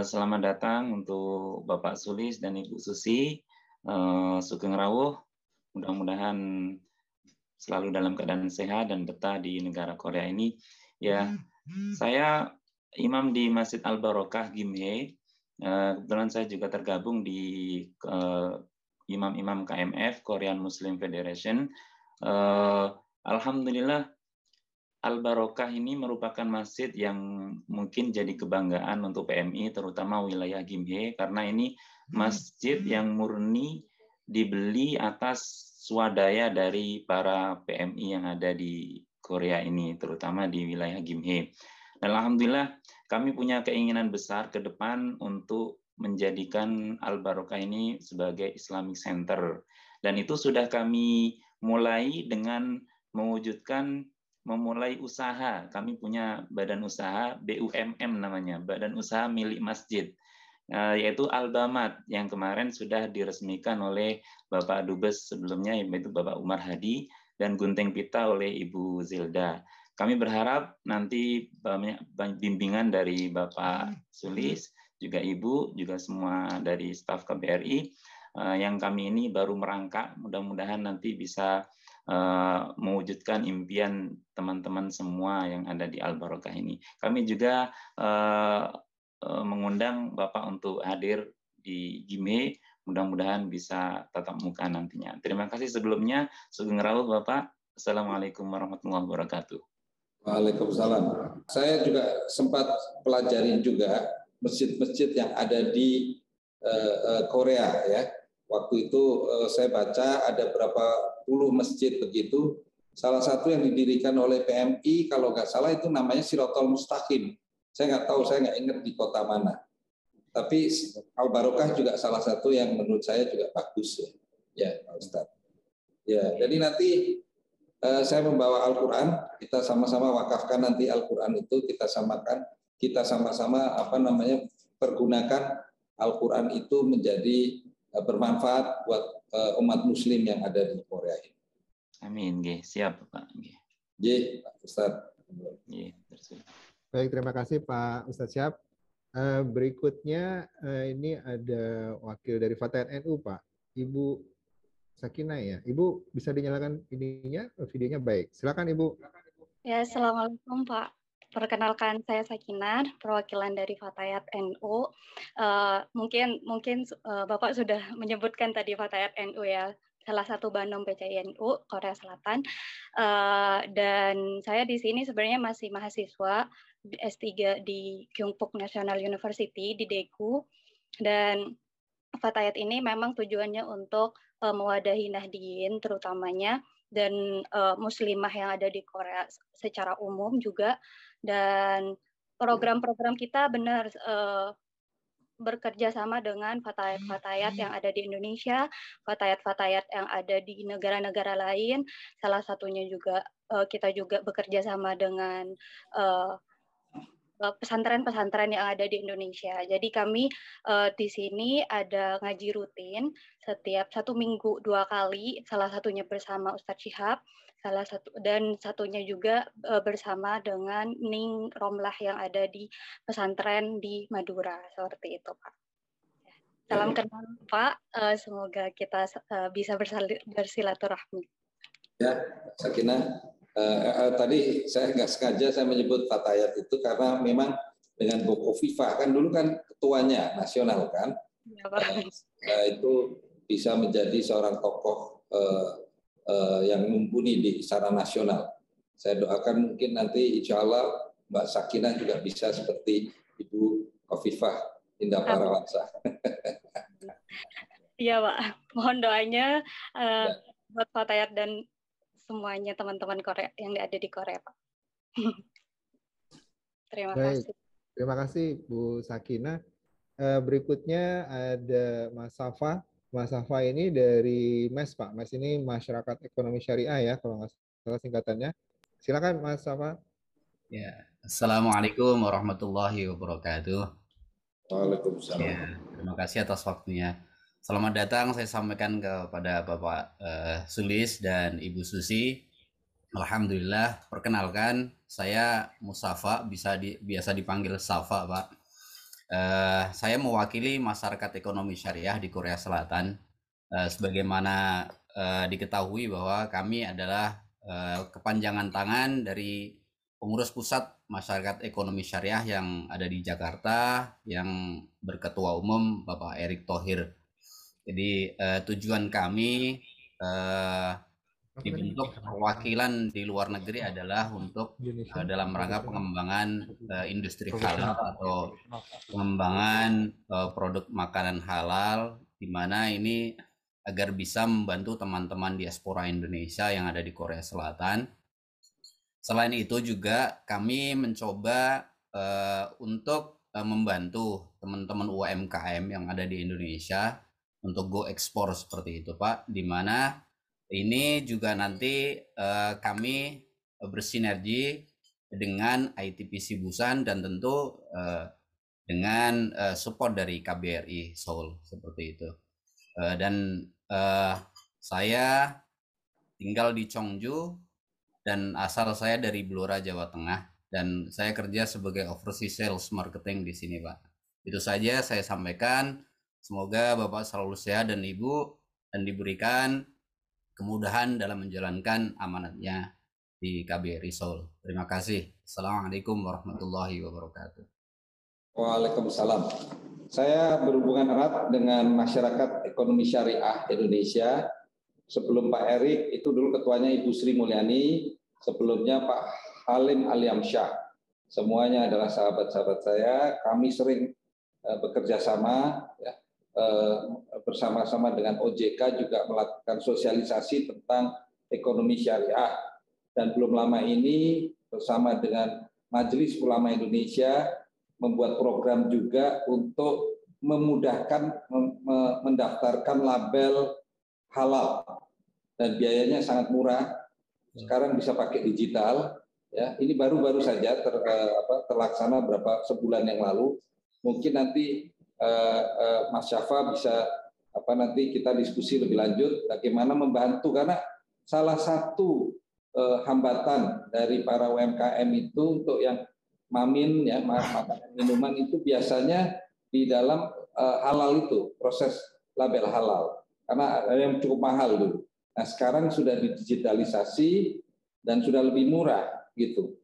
Selamat datang untuk Bapak Sulis dan Ibu Susi. Sugeng Rawuh. Mudah-mudahan selalu dalam keadaan sehat dan betah di negara Korea ini. Ya, saya imam di Masjid Al-Barokah Gimhae. Kebetulan saya juga tergabung di imam-imam KMF, Korean Muslim Federation. Alhamdulillah, Al-Barokah ini merupakan masjid yang mungkin jadi kebanggaan untuk PMI, terutama wilayah Gimhae, karena ini masjid yang murni dibeli atas swadaya dari para PMI yang ada di Korea ini, terutama di wilayah Gimhae. Dan alhamdulillah, kami punya keinginan besar ke depan untuk menjadikan Al-Barokah ini sebagai Islamic Center. Dan itu sudah kami mulai dengan memulai usaha. Kami punya badan usaha, BUMM namanya, badan usaha milik masjid, yaitu Al-Bamat, yang kemarin sudah diresmikan oleh Bapak Dubes sebelumnya, yaitu Bapak Umar Hadi, dan gunting pita oleh Ibu Zilda. Kami berharap nanti bimbingan dari Bapak Sulis, juga Ibu, juga semua dari staf KBRI, yang kami ini baru merangkak, mudah-mudahan nanti bisa mewujudkan impian teman-teman semua yang ada di Al-Barokah ini. Kami juga mengundang Bapak untuk hadir di Gime. Mudah-mudahan bisa tatap muka nantinya. Terima kasih sebelumnya. Sugeng rawuh Bapak. Assalamualaikum warahmatullahi wabarakatuh. Waalaikumsalam. Saya juga sempat pelajari juga masjid-masjid yang ada di Korea ya. Waktu itu saya baca ada berapa puluh masjid begitu. Salah satu yang didirikan oleh PMI kalau nggak salah itu namanya Shirathul Mustaqim. Saya nggak tahu, saya nggak ingat di kota mana. Tapi Al Barokah juga salah satu yang menurut saya juga bagus ya, Pak Ustadz. Ya, jadi nanti saya membawa Al-Quran, kita sama-sama wakafkan nanti Al-Quran itu kita samakan, kita sama-sama pergunakan Al-Quran itu menjadi bermanfaat buat umat Muslim yang ada di Korea ini. Amin, siap Pak. Pak Ustadz. Baik, terima kasih Pak Ustadz Syihab. Berikutnya ini ada wakil dari Fatayat NU Pak, Ibu Sakinah ya. Ibu bisa dinyalakan videonya baik. Silakan Ibu. Ya, Assalamualaikum Pak. Perkenalkan saya Sakinah, perwakilan dari Fatayat NU. Mungkin Bapak sudah menyebutkan tadi Fatayat NU ya, salah satu Banom PCI NU Korea Selatan. Dan saya di sini sebenarnya masih mahasiswa S3 di Kyungpook National University di Daegu. Dan Fatayat ini memang tujuannya untuk mewadahi Nahdien terutamanya dan muslimah yang ada di Korea secara umum juga. Dan program-program kita benar bekerja sama dengan fatayat-fatayat yang ada di Indonesia, fatayat-fatayat yang ada di negara-negara lain. Salah satunya juga kita juga bekerja sama dengan pesantren-pesantren yang ada di Indonesia. Jadi kami di sini ada ngaji rutin setiap 1 minggu 2 kali, salah satunya bersama Ustadz Syihab, dan satunya juga bersama dengan Ning Romlah yang ada di pesantren di Madura, seperti itu Pak. Salam kenal Pak, semoga kita bisa bersilaturahmi. Ya, Sakinah. Tadi saya nggak sengaja saya menyebut Fatayat itu karena memang dengan Bu Khofifah kan dulu kan ketuanya nasional kan, itu bisa menjadi seorang tokoh yang mumpuni di secara nasional. Saya doakan mungkin nanti insya Allah Mbak Sakinah juga bisa seperti Ibu Khofifah Indah Parawansa. Iya Pak, mohon doanya buat Fatayat dan semuanya teman-teman Korea yang ada di Korea, Pak. Terima kasih. Terima kasih Bu Sakinah. Berikutnya ada Mas Safa. Mas Safa ini dari MES, Pak. MES ini Masyarakat Ekonomi Syariah ya, kalau nggak salah singkatannya. Silakan Mas Safa. Ya, Assalamualaikum warahmatullahi wabarakatuh. Waalaikumsalam. Ya, terima kasih atas waktunya. Selamat datang saya sampaikan kepada Bapak Sulis dan Ibu Susi. Alhamdulillah, perkenalkan saya Mustafa, biasa dipanggil Safa, Pak. Saya mewakili masyarakat ekonomi syariah di Korea Selatan. Sebagaimana diketahui bahwa kami adalah kepanjangan tangan dari pengurus pusat masyarakat ekonomi syariah yang ada di Jakarta, yang berketua umum Bapak Erick Thohir. Jadi tujuan kami dibentuk perwakilan di luar negeri adalah untuk dalam rangka pengembangan industri halal atau pengembangan produk makanan halal, di mana ini agar bisa membantu teman-teman diaspora Indonesia yang ada di Korea Selatan. Selain itu juga kami mencoba untuk membantu teman-teman UMKM yang ada di Indonesia untuk go ekspor seperti itu Pak, di mana ini juga nanti kami bersinergi dengan ITPC Busan dan tentu dengan support dari KBRI Seoul seperti itu. Dan saya tinggal di Cheongju dan asal saya dari Blora, Jawa Tengah, dan saya kerja sebagai overseas sales marketing di sini Pak. Itu saja saya sampaikan. Semoga Bapak selalu sehat dan Ibu, dan diberikan kemudahan dalam menjalankan amanatnya di KBRI Seoul. Terima kasih. Assalamualaikum warahmatullahi wabarakatuh. Waalaikumsalam. Saya berhubungan erat dengan masyarakat ekonomi syariah Indonesia. Sebelum Pak Erik, itu dulu ketuanya Ibu Sri Mulyani, sebelumnya Pak Halim Aliamsyah. Semuanya adalah sahabat-sahabat saya. Kami sering bekerja sama, ya, bersama-sama dengan OJK juga melakukan sosialisasi tentang ekonomi syariah. Dan belum lama ini bersama dengan Majelis Ulama Indonesia membuat program juga untuk memudahkan mendaftarkan label halal, dan biayanya sangat murah. Sekarang bisa pakai digital. Ya, ini baru-baru saja terlaksana sebulan yang lalu. Mungkin nanti Mas Syafa bisa nanti kita diskusi lebih lanjut bagaimana membantu, karena salah satu hambatan dari para UMKM itu untuk yang mamin, ya, makanan minuman itu biasanya di dalam halal itu, proses label halal, karena yang cukup mahal dulu. Nah, sekarang sudah didigitalisasi dan sudah lebih murah gitu.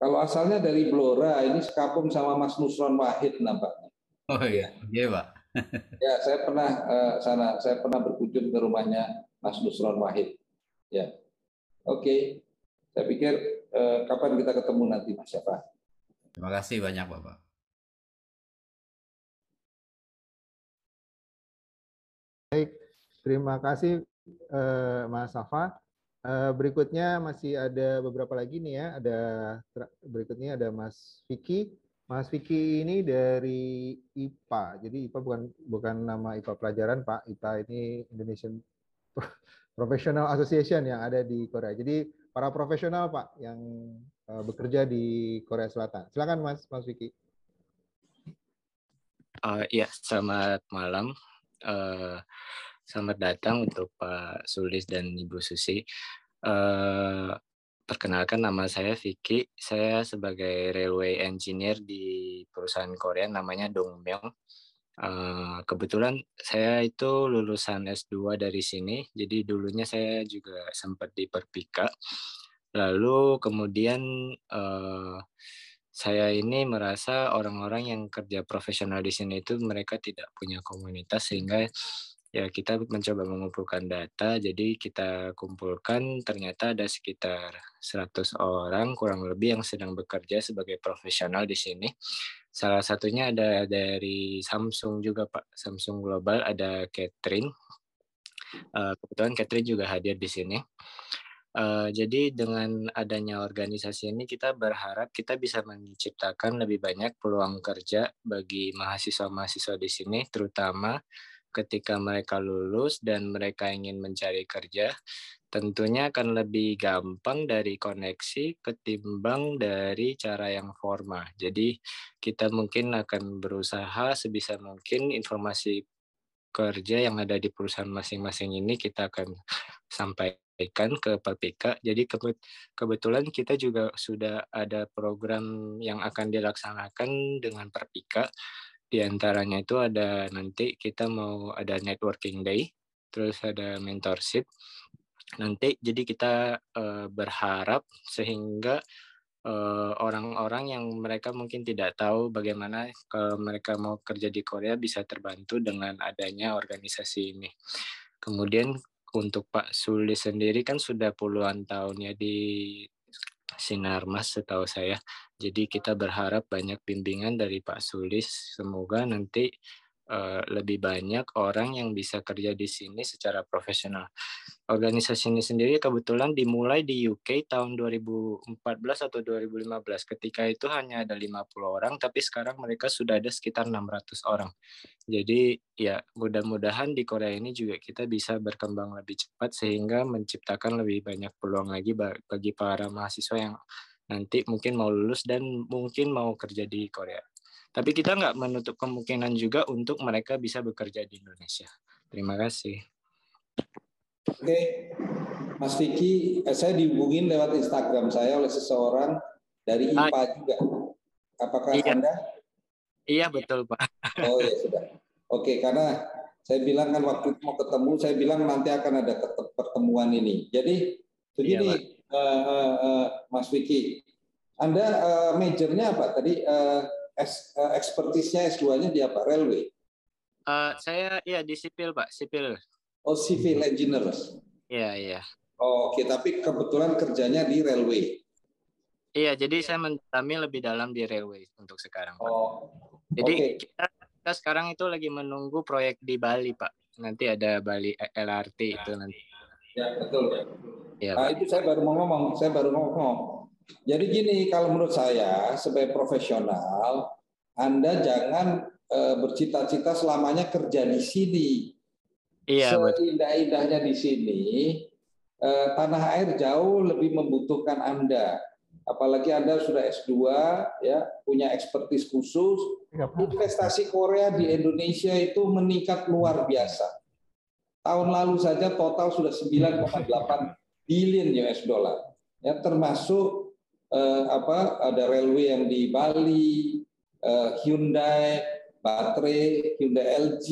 Kalau asalnya dari Blora, ini sekapung sama Mas Nusron Wahid nampaknya. Oh iya, iya Pak. Ya, saya pernah saya pernah berkunjung ke rumahnya Mas Nusron Wahid. Ya, oke. Saya pikir kapan kita ketemu nanti, Mas Syafa. Terima kasih banyak Bapak. Baik, terima kasih Mas Syafa. Berikutnya masih ada beberapa lagi nih ya. Berikutnya ada Mas Vicky. Mas Vicky ini dari IPA. Jadi IPA bukan nama IPA pelajaran, Pak. IPA ini Indonesian Professional Association yang ada di Korea. Jadi para profesional, Pak, yang bekerja di Korea Selatan. Silakan Mas Vicky. Ya, selamat malam. Selamat datang untuk Pak Sulis dan Ibu Susi. Perkenalkan, nama saya Vicky. Saya sebagai railway engineer di perusahaan Korea namanya Dongmyeong. Kebetulan saya itu lulusan S2 dari sini. Jadi dulunya saya juga sempat di Perpika. Lalu kemudian saya ini merasa orang-orang yang kerja profesional di sini itu mereka tidak punya komunitas, sehingga ya kita mencoba mengumpulkan data. Jadi kita kumpulkan, ternyata ada sekitar 100 orang kurang lebih yang sedang bekerja sebagai profesional di sini. Salah satunya ada dari Samsung juga, Pak. Samsung Global, ada Catherine. Kebetulan Catherine juga hadir di sini. Jadi dengan adanya organisasi ini kita berharap kita bisa menciptakan lebih banyak peluang kerja bagi mahasiswa-mahasiswa di sini, terutama ketika mereka lulus dan mereka ingin mencari kerja. Tentunya akan lebih gampang dari koneksi ketimbang dari cara yang formal. Jadi kita mungkin akan berusaha sebisa mungkin informasi kerja yang ada di perusahaan masing-masing ini kita akan sampaikan ke Perpika. Jadi kebetulan kita juga sudah ada program yang akan dilaksanakan dengan Perpika. Di antaranya itu ada nanti kita mau ada networking day, terus ada mentorship. Nanti jadi kita berharap sehingga orang-orang yang mereka mungkin tidak tahu bagaimana kalau mereka mau kerja di Korea bisa terbantu dengan adanya organisasi ini. Kemudian untuk Pak Sulis sendiri kan sudah puluhan tahun ya di Sinarmas setahu saya. Jadi kita berharap banyak bimbingan dari Pak Sulis. Semoga nanti lebih banyak orang yang bisa kerja di sini secara profesional. Organisasi ini sendiri kebetulan dimulai di UK tahun 2014 atau 2015. Ketika itu hanya ada 50 orang, tapi sekarang mereka sudah ada sekitar 600 orang. Jadi ya mudah-mudahan di Korea ini juga kita bisa berkembang lebih cepat sehingga menciptakan lebih banyak peluang lagi bagi para mahasiswa yang nanti mungkin mau lulus dan mungkin mau kerja di Korea. Tapi kita nggak menutup kemungkinan juga untuk mereka bisa bekerja di Indonesia. Terima kasih. Oke, Mas Vicky, saya dihubungin lewat Instagram saya oleh seseorang dari IPA juga. Apakah iya. Anda? Iya, betul Pak. Oh ya sudah. Oke, karena saya bilang kan waktu itu mau ketemu, saya bilang nanti akan ada pertemuan ini. Jadi begini, iya, Mas Vicky, Anda majornya apa tadi? ekspertisnya S2-nya di apa? Railway? Saya ya di sipil, Pak, sipil. Oh, civil engineer. Iya, iya. Oh, oke, tapi kebetulan kerjanya di railway. Iya, jadi saya mendalami lebih dalam di railway untuk sekarang, Pak. Oh, jadi kita sekarang itu lagi menunggu proyek di Bali, Pak. Nanti ada Bali LRT itu nanti. Ya, betul. Ya, nah, itu saya baru mau ngomong. Jadi gini, kalau menurut saya sebagai profesional, Anda jangan bercita-cita selamanya kerja di sini. Iya, seindah-indahnya di sini, tanah air jauh lebih membutuhkan Anda. Apalagi Anda sudah S2, ya, punya ekspertis khusus. Investasi Korea di Indonesia itu meningkat luar biasa. Tahun lalu saja total sudah 9,8 billion US dollar. Ya, termasuk ada railway yang di Bali, Hyundai, baterai, Hyundai LG,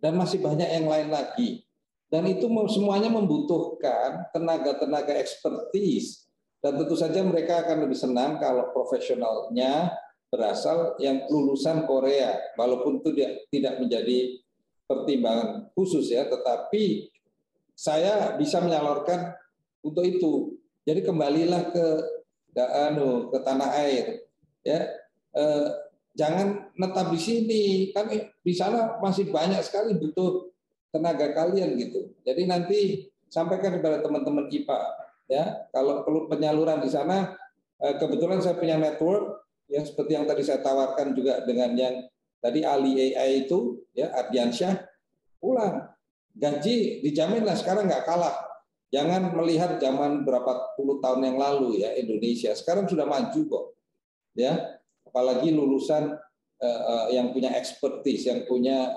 dan masih banyak yang lain lagi. Dan itu semuanya membutuhkan tenaga-tenaga ekspertis. Dan tentu saja mereka akan lebih senang kalau profesionalnya berasal yang lulusan Korea, walaupun itu tidak menjadi pertimbangan khusus ya, tetapi saya bisa menyalurkan untuk itu. Jadi kembalilah ke tanah air, ya. Jangan netap di sini, kan di sana masih banyak sekali butuh tenaga kalian gitu. Jadi nanti sampaikan kepada teman-teman IPA, ya. Kalau perlu penyaluran di sana, kebetulan saya punya network, ya seperti yang tadi saya tawarkan juga dengan yang tadi ahli AI itu, ya Ardiansyah, pulang. Gaji dijaminlah sekarang nggak kalah. Jangan melihat zaman berapa puluh tahun yang lalu ya Indonesia. Sekarang sudah maju kok, ya. Apalagi lulusan yang punya ekspertis, yang punya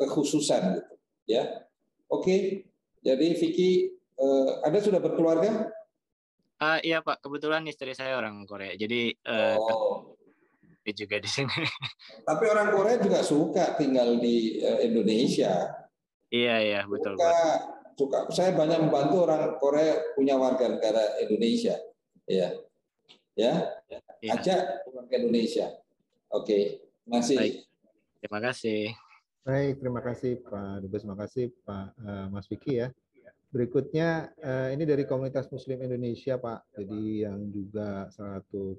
kekhususan gitu, ya. Oke, jadi Vicky, Anda sudah berkeluarga? Iya Pak, kebetulan istri saya orang Korea, jadi juga di sini. Tapi orang Korea juga suka tinggal di Indonesia. Iya betul. Suka. Saya banyak membantu orang Korea punya warga negara Indonesia, ya. Ajak pulang ke Indonesia. Oke, masih. Baik. Terima kasih. Baik, terima kasih Pak Dubes, terima kasih Pak Mas Vicky ya. Berikutnya ini dari komunitas Muslim Indonesia Pak. Jadi yang juga salah satu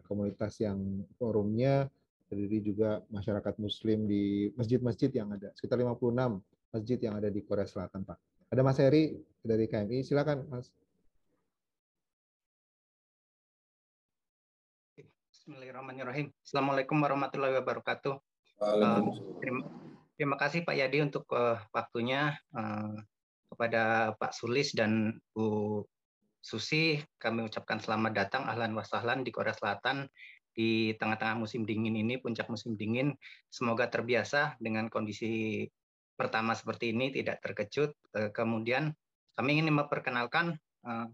komunitas yang forumnya terdiri juga masyarakat Muslim di masjid-masjid yang ada sekitar 56 masjid yang ada di Korea Selatan Pak. Ada Mas Heri dari KMI, silakan Mas. Bismillahirrahmanirrahim. Assalamualaikum warahmatullahi wabarakatuh. Terima kasih Pak Yadi untuk waktunya. Kepada Pak Sulis dan Bu Susi, kami ucapkan selamat datang, ahlan wa sahlan di Korea Selatan di tengah-tengah musim dingin ini, puncak musim dingin. Semoga terbiasa dengan kondisi pertama seperti ini, tidak terkejut. Kemudian kami ingin memperkenalkan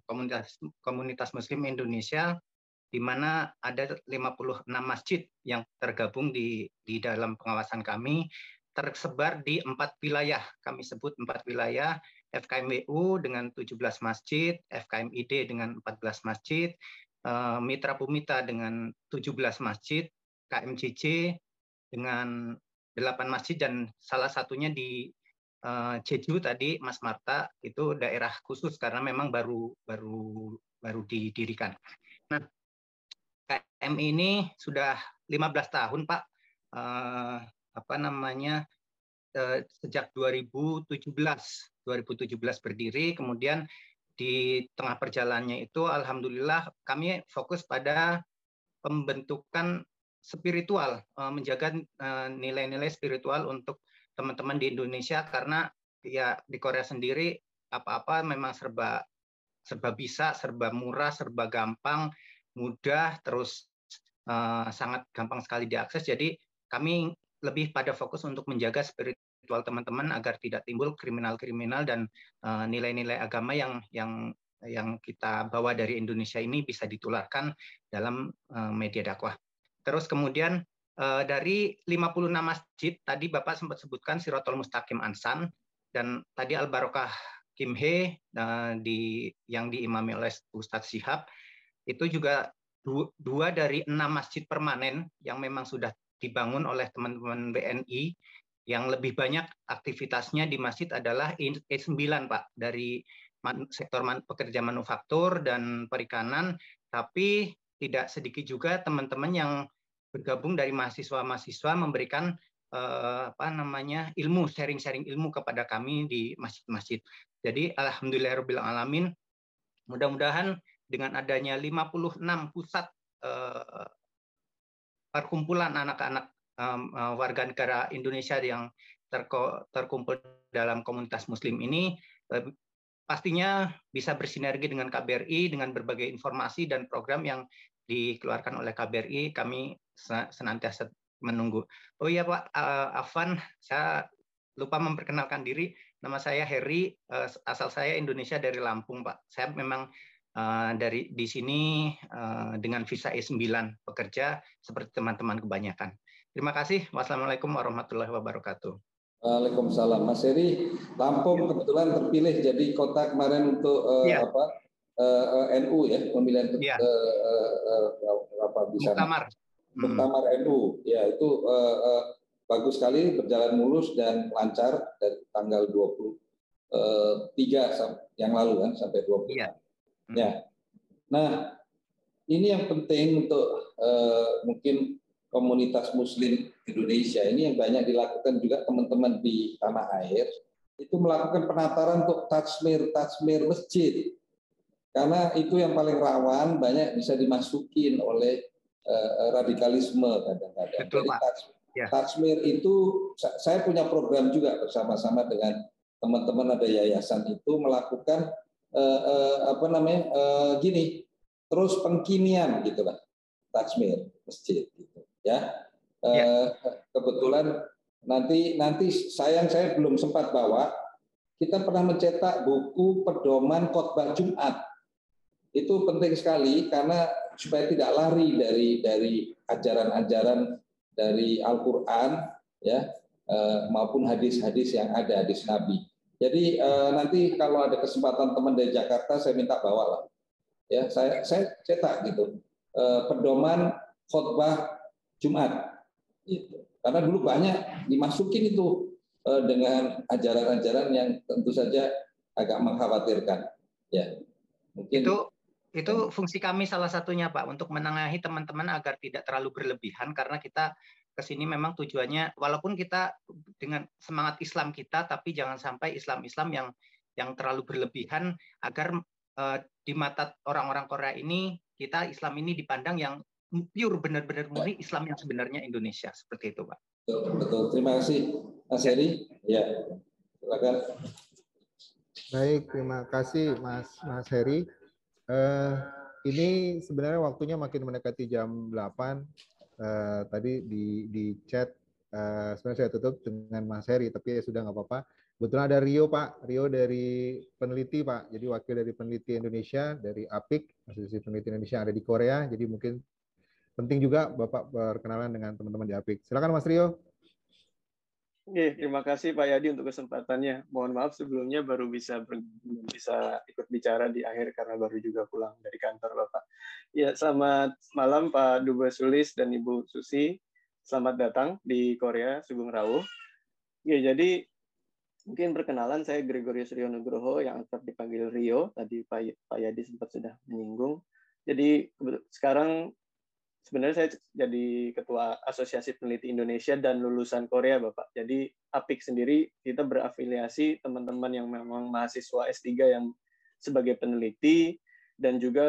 komunitas Muslim Indonesia, di mana ada 56 masjid yang tergabung di dalam pengawasan kami, tersebar di 4 wilayah. Kami sebut 4 wilayah, FKMWU dengan 17 masjid, FKMID dengan 14 masjid, Mitra Bumita dengan 17 masjid, KMJJ dengan 8 masjid, dan salah satunya di Jeju tadi Mas Marta, itu daerah khusus karena memang baru didirikan. Nah, KM ini sudah 15 tahun Pak, sejak 2017 berdiri. Kemudian di tengah perjalanannya itu alhamdulillah kami fokus pada pembentukan spiritual, menjaga nilai-nilai spiritual untuk teman-teman di Indonesia, karena ya di Korea sendiri apa-apa memang serba bisa, serba murah, serba gampang, mudah, terus sangat gampang sekali diakses. Jadi kami lebih pada fokus untuk menjaga spiritual teman-teman agar tidak timbul kriminal-kriminal, dan nilai-nilai agama yang kita bawa dari Indonesia ini bisa ditularkan dalam media dakwah. Terus kemudian dari 56 masjid, tadi Bapak sempat sebutkan Siratul Mustaqim Ansan, dan tadi Al-Barokah Kim He yang diimami oleh Ustadz Syihab, itu juga dua dari 6 masjid permanen yang memang sudah dibangun oleh teman-teman BNI. Yang lebih banyak aktivitasnya di masjid adalah E9, Pak, dari sektor pekerja manufaktur dan perikanan, tapi tidak sedikit juga teman-teman yang bergabung dari mahasiswa-mahasiswa memberikan ilmu, sharing-sharing ilmu kepada kami di masjid-masjid. Jadi alhamdulillahirabbil alamin, mudah-mudahan dengan adanya 56 pusat perkumpulan anak-anak warga negara Indonesia yang terkumpul dalam komunitas Muslim ini, pastinya bisa bersinergi dengan KBRI dengan berbagai informasi dan program yang dikeluarkan oleh KBRI. Kami senantiasa menunggu. Oh iya Pak Afwan, saya lupa memperkenalkan diri. Nama saya Heri, asal saya Indonesia dari Lampung, Pak. Saya memang di sini dengan visa E9 bekerja seperti teman-teman kebanyakan. Terima kasih. Wassalamualaikum warahmatullahi wabarakatuh. Waalaikumsalam. Mas Heri, Lampung kebetulan terpilih jadi kota kemarin untuk NU ya, pemilihan bisa Muktamar NU. Ya, itu bagus sekali, berjalan mulus dan lancar dari tanggal 23 yang lalu kan sampai 20. Ya. Nah, ini yang penting untuk mungkin komunitas Muslim Indonesia ini yang banyak dilakukan juga teman-teman di tanah air, itu melakukan penataran untuk tajmir masjid, karena itu yang paling rawan, banyak bisa dimasukin oleh radikalisme kadang-kadang. Jadi tajmir itu saya punya program juga bersama-sama dengan teman-teman, ada yayasan itu melakukan gini, terus pengkinian gitu lah, tajmir masjid gitu ya. Kebetulan nanti saya belum sempat bawa, kita pernah mencetak buku pedoman khotbah Jumat. Itu penting sekali karena supaya tidak lari dari ajaran-ajaran dari Al-Qur'an ya, maupun hadis-hadis yang ada, hadis Nabi. Jadi nanti kalau ada kesempatan teman dari Jakarta, saya minta bawa lah. Ya, saya cetak gitu. Pedoman khotbah Jumat. Gitu. Karena dulu banyak dimasukin itu dengan ajaran-ajaran yang tentu saja agak mengkhawatirkan. Ya, mungkin itu fungsi kami salah satunya, Pak, untuk menengahi teman-teman agar tidak terlalu berlebihan, karena kita kesini memang tujuannya, walaupun kita dengan semangat Islam kita, tapi jangan sampai Islam yang terlalu berlebihan, agar di mata orang-orang Korea ini, kita Islam ini dipandang yang pure, benar-benar murni Islam yang sebenarnya Indonesia, seperti itu, Pak. Betul. Terima kasih, Mas Heri. Ya, silakan. Baik, terima kasih Mas Heri. Ini sebenarnya waktunya makin mendekati jam 8. Tadi di chat sebenarnya saya tutup dengan Mas Heri, tapi ya sudah nggak apa-apa. Kebetulan ada Rio, Pak. Rio dari peneliti, Pak. Jadi wakil dari peneliti Indonesia, dari APIK, Asosiasi Peneliti Indonesia yang ada di Korea. Jadi mungkin penting juga Bapak berkenalan dengan teman-teman di APIK. Silakan Mas Rio. Oke, terima kasih Pak Yadi untuk kesempatannya. Mohon maaf sebelumnya baru bisa ikut bicara di akhir karena baru juga pulang dari kantor Bapak. Ya, selamat malam Pak Dubes Sulis dan Ibu Susi. Selamat datang di Korea, Sugeng Rawuh. Ya, jadi mungkin perkenalan, saya Gregorius Rio Nugroho yang akrab dipanggil Rio. Tadi Pak Yadi sempat sudah menyinggung. Jadi sekarang sebenarnya saya jadi Ketua Asosiasi Peneliti Indonesia dan lulusan Korea, Bapak. Jadi APIK sendiri kita berafiliasi teman-teman yang memang mahasiswa S3 yang sebagai peneliti dan juga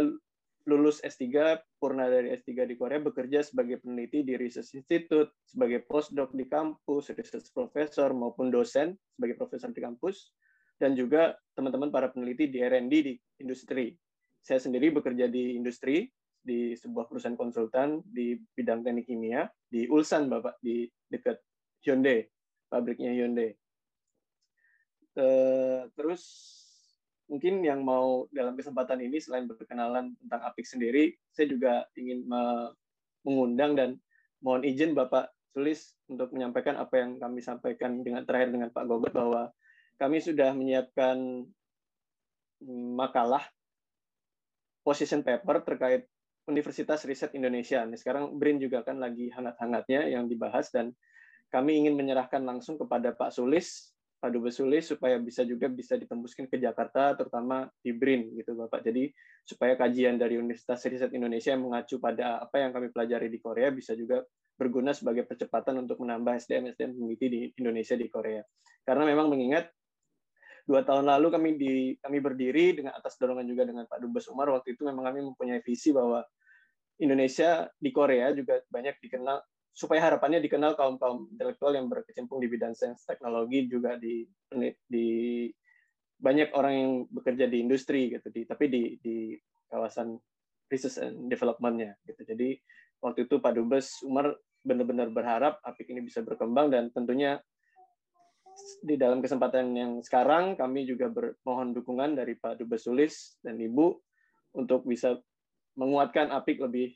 lulus S3, purna dari S3 di Korea, bekerja sebagai peneliti di Research Institute, sebagai postdoc di kampus, research professor maupun dosen sebagai profesor di kampus, dan juga teman-teman para peneliti di R&D di industri. Saya sendiri bekerja di industri, di sebuah perusahaan konsultan di bidang teknik kimia di Ulsan, Bapak, di dekat Hyundai, pabriknya Hyundai. Terus mungkin yang mau dalam kesempatan ini selain berkenalan tentang APIK sendiri, saya juga ingin mengundang dan mohon izin Bapak Sulis untuk menyampaikan apa yang kami sampaikan terakhir dengan Pak Gogot, bahwa kami sudah menyiapkan makalah position paper terkait Universitas Riset Indonesia. Nah, sekarang BRIN juga kan lagi hangat-hangatnya yang dibahas, dan kami ingin menyerahkan langsung kepada Pak Sulis, Pak Dubes Sulis, supaya bisa ditembuskan ke Jakarta, terutama di BRIN gitu Bapak. Jadi supaya kajian dari Universitas Riset Indonesia yang mengacu pada apa yang kami pelajari di Korea bisa juga berguna sebagai percepatan untuk menambah SDM peneliti di Indonesia di Korea. Karena memang mengingat 2 tahun lalu kami berdiri dengan atas dorongan juga dengan Pak Dubes Umar. Waktu itu memang kami mempunyai visi bahwa Indonesia di Korea juga banyak dikenal, supaya harapannya dikenal kaum intelektual yang berkecimpung di bidang sains teknologi, juga di banyak orang yang bekerja di industri gitu, tapi di kawasan research and development-nya gitu. Jadi waktu itu Pak Dubes Umar benar-benar berharap APIK ini bisa berkembang, dan tentunya di dalam kesempatan yang sekarang kami juga bermohon dukungan dari Pak Dubes Sulis dan Ibu untuk bisa menguatkan APIK lebih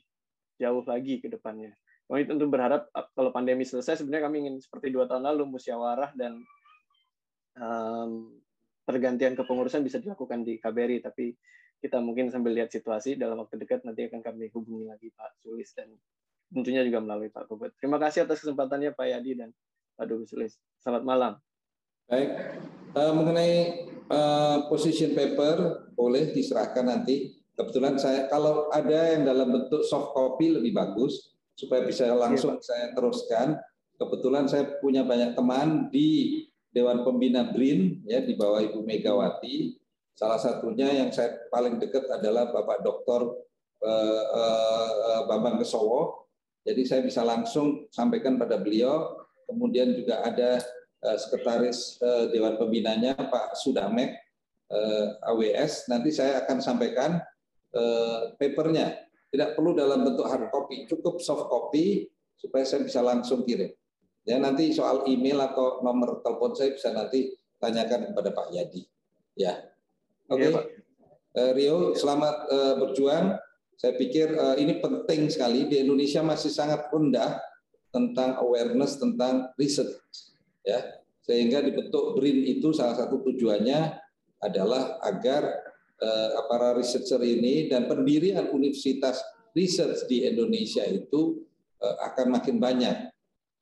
jauh lagi ke depannya. Kami tentu berharap kalau pandemi selesai, sebenarnya kami ingin seperti 2 tahun lalu, musyawarah dan pergantian kepengurusan bisa dilakukan di KBRI, tapi kita mungkin sambil lihat situasi dalam waktu dekat nanti akan kami hubungi lagi Pak Sulis dan tentunya juga melalui Pak Kubet. Terima kasih atas kesempatannya Pak Yadi dan Pak Dubes Sulis. Selamat malam. Baik, mengenai position paper boleh diserahkan nanti. Kebetulan saya kalau ada yang dalam bentuk soft copy lebih bagus supaya bisa langsung saya teruskan. Kebetulan saya punya banyak teman di Dewan Pembina BRIN ya di bawah Ibu Megawati. Salah satunya yang saya paling dekat adalah Bapak Dr. Bambang Kesowo. Jadi saya bisa langsung sampaikan pada beliau. Kemudian juga ada Sekretaris Dewan Pembinanya Pak Sudamek AWS. Nanti saya akan sampaikan papernya. Tidak perlu dalam bentuk hard copy, cukup soft copy supaya saya bisa langsung kirim. Ya nanti soal email atau nomor telepon saya bisa nanti tanyakan kepada Pak Yadi. Ya, oke. Rio, selamat berjuang. Saya pikir ini penting sekali. Di Indonesia masih sangat rendah tentang awareness tentang riset. Ya, sehingga dibentuk BRIN itu salah satu tujuannya adalah agar para researcher ini dan pendirian universitas research di Indonesia itu akan makin banyak.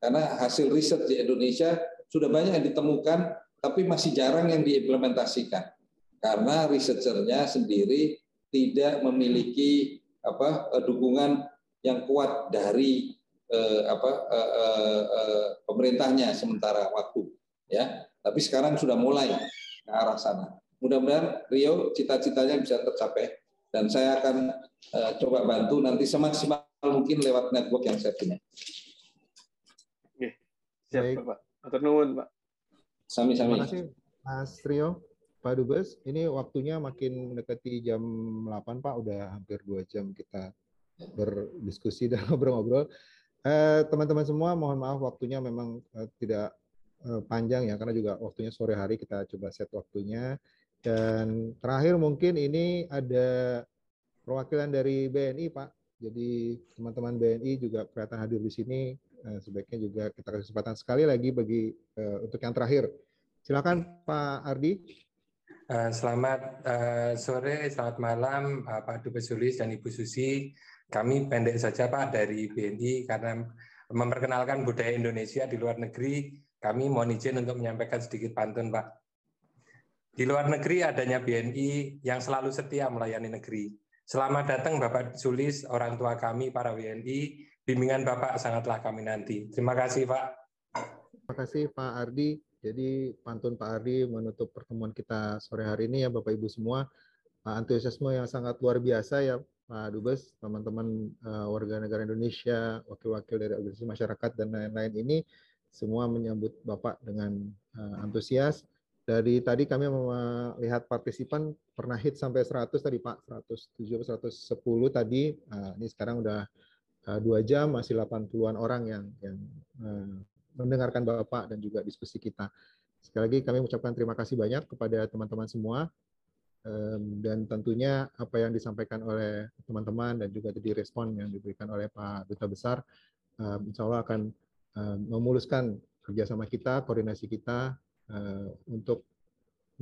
Karena hasil riset di Indonesia sudah banyak yang ditemukan, tapi masih jarang yang diimplementasikan. Karena researchernya sendiri tidak memiliki dukungan yang kuat dari pemerintahnya sementara waktu. Ya, tapi sekarang sudah mulai ke arah sana. Mudah-mudahan Rio cita-citanya bisa tercapai dan saya akan coba bantu nanti semaksimal mungkin lewat network yang saya punya. Siap, Pak. Atur nuwun, Pak. Sami-sami. Terima kasih, Mas Rio. Pak Dubes, ini waktunya makin mendekati jam 8, Pak. Udah hampir 2 jam kita berdiskusi dan ngobrol-ngobrol. Teman-teman semua, mohon maaf waktunya memang tidak panjang ya, karena juga waktunya sore hari, kita coba set waktunya. Dan terakhir mungkin ini ada perwakilan dari BNI, Pak. Jadi teman-teman BNI juga kelihatan hadir di sini. Sebaiknya juga kita kasih kesempatan sekali lagi bagi untuk yang terakhir. Silakan Pak Ardi. Selamat sore, selamat malam Pak Dubes Sulis dan Ibu Susi. Kami pendek saja Pak dari BNI karena memperkenalkan budaya Indonesia di luar negeri. Kami mohon izin untuk menyampaikan sedikit pantun Pak. Di luar negeri adanya BNI yang selalu setia melayani negeri. Selamat datang Bapak Sulis, orang tua kami para WNI. Bimbingan Bapak sangatlah kami nanti. Terima kasih Pak. Terima kasih Pak Ardi. Jadi pantun Pak Ardi menutup pertemuan kita sore hari ini ya Bapak Ibu semua. Antusiasme yang sangat luar biasa ya Pak Dubes, teman-teman warga negara Indonesia, wakil-wakil dari organisasi masyarakat dan lain-lain ini semua menyambut Bapak dengan antusias. Dari tadi kami melihat partisipan pernah hit sampai 100 tadi Pak, 107 atau 110 tadi. Ini sekarang udah 2 jam masih 80-an orang yang mendengarkan Bapak dan juga diskusi kita. Sekali lagi kami mengucapkan terima kasih banyak kepada teman-teman semua dan tentunya apa yang disampaikan oleh teman-teman dan juga tadi respon yang diberikan oleh Pak Duta Besar insya Allah akan memuluskan kerjasama kita, koordinasi kita untuk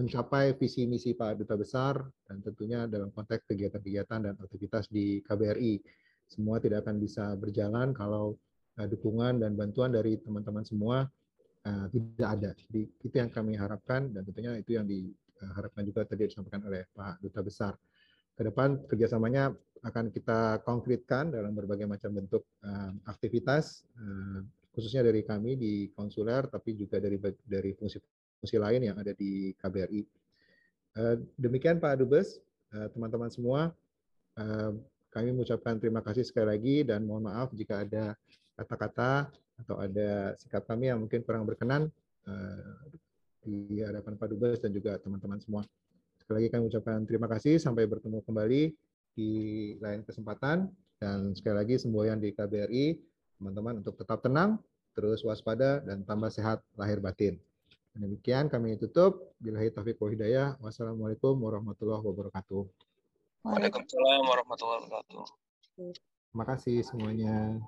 mencapai visi misi Pak Duta Besar dan tentunya dalam konteks kegiatan-kegiatan dan aktivitas di KBRI. Semua tidak akan bisa berjalan kalau dukungan dan bantuan dari teman-teman semua tidak ada. Jadi itu yang kami harapkan dan tentunya itu yang diharapkan juga tadi disampaikan oleh Pak Duta Besar. Ke depan kerjasamanya akan kita konkretkan dalam berbagai macam bentuk aktivitas, khususnya dari kami di konsuler, tapi juga dari fungsi lain yang ada di KBRI. Demikian Pak Dubes, teman-teman semua, kami mengucapkan terima kasih sekali lagi dan mohon maaf jika ada kata-kata atau ada sikap kami yang mungkin kurang berkenan di hadapan Pak Dubes dan juga teman-teman semua. Sekali lagi kami ucapkan terima kasih, sampai bertemu kembali di lain kesempatan, dan sekali lagi semboyan di KBRI, teman-teman untuk tetap tenang, terus waspada, dan tambah sehat lahir batin. Demikian kami tutup. Billahi taufiq wal hidayah. Wassalamualaikum warahmatullahi wabarakatuh. Waalaikumsalam warahmatullahi wabarakatuh. Terima kasih semuanya.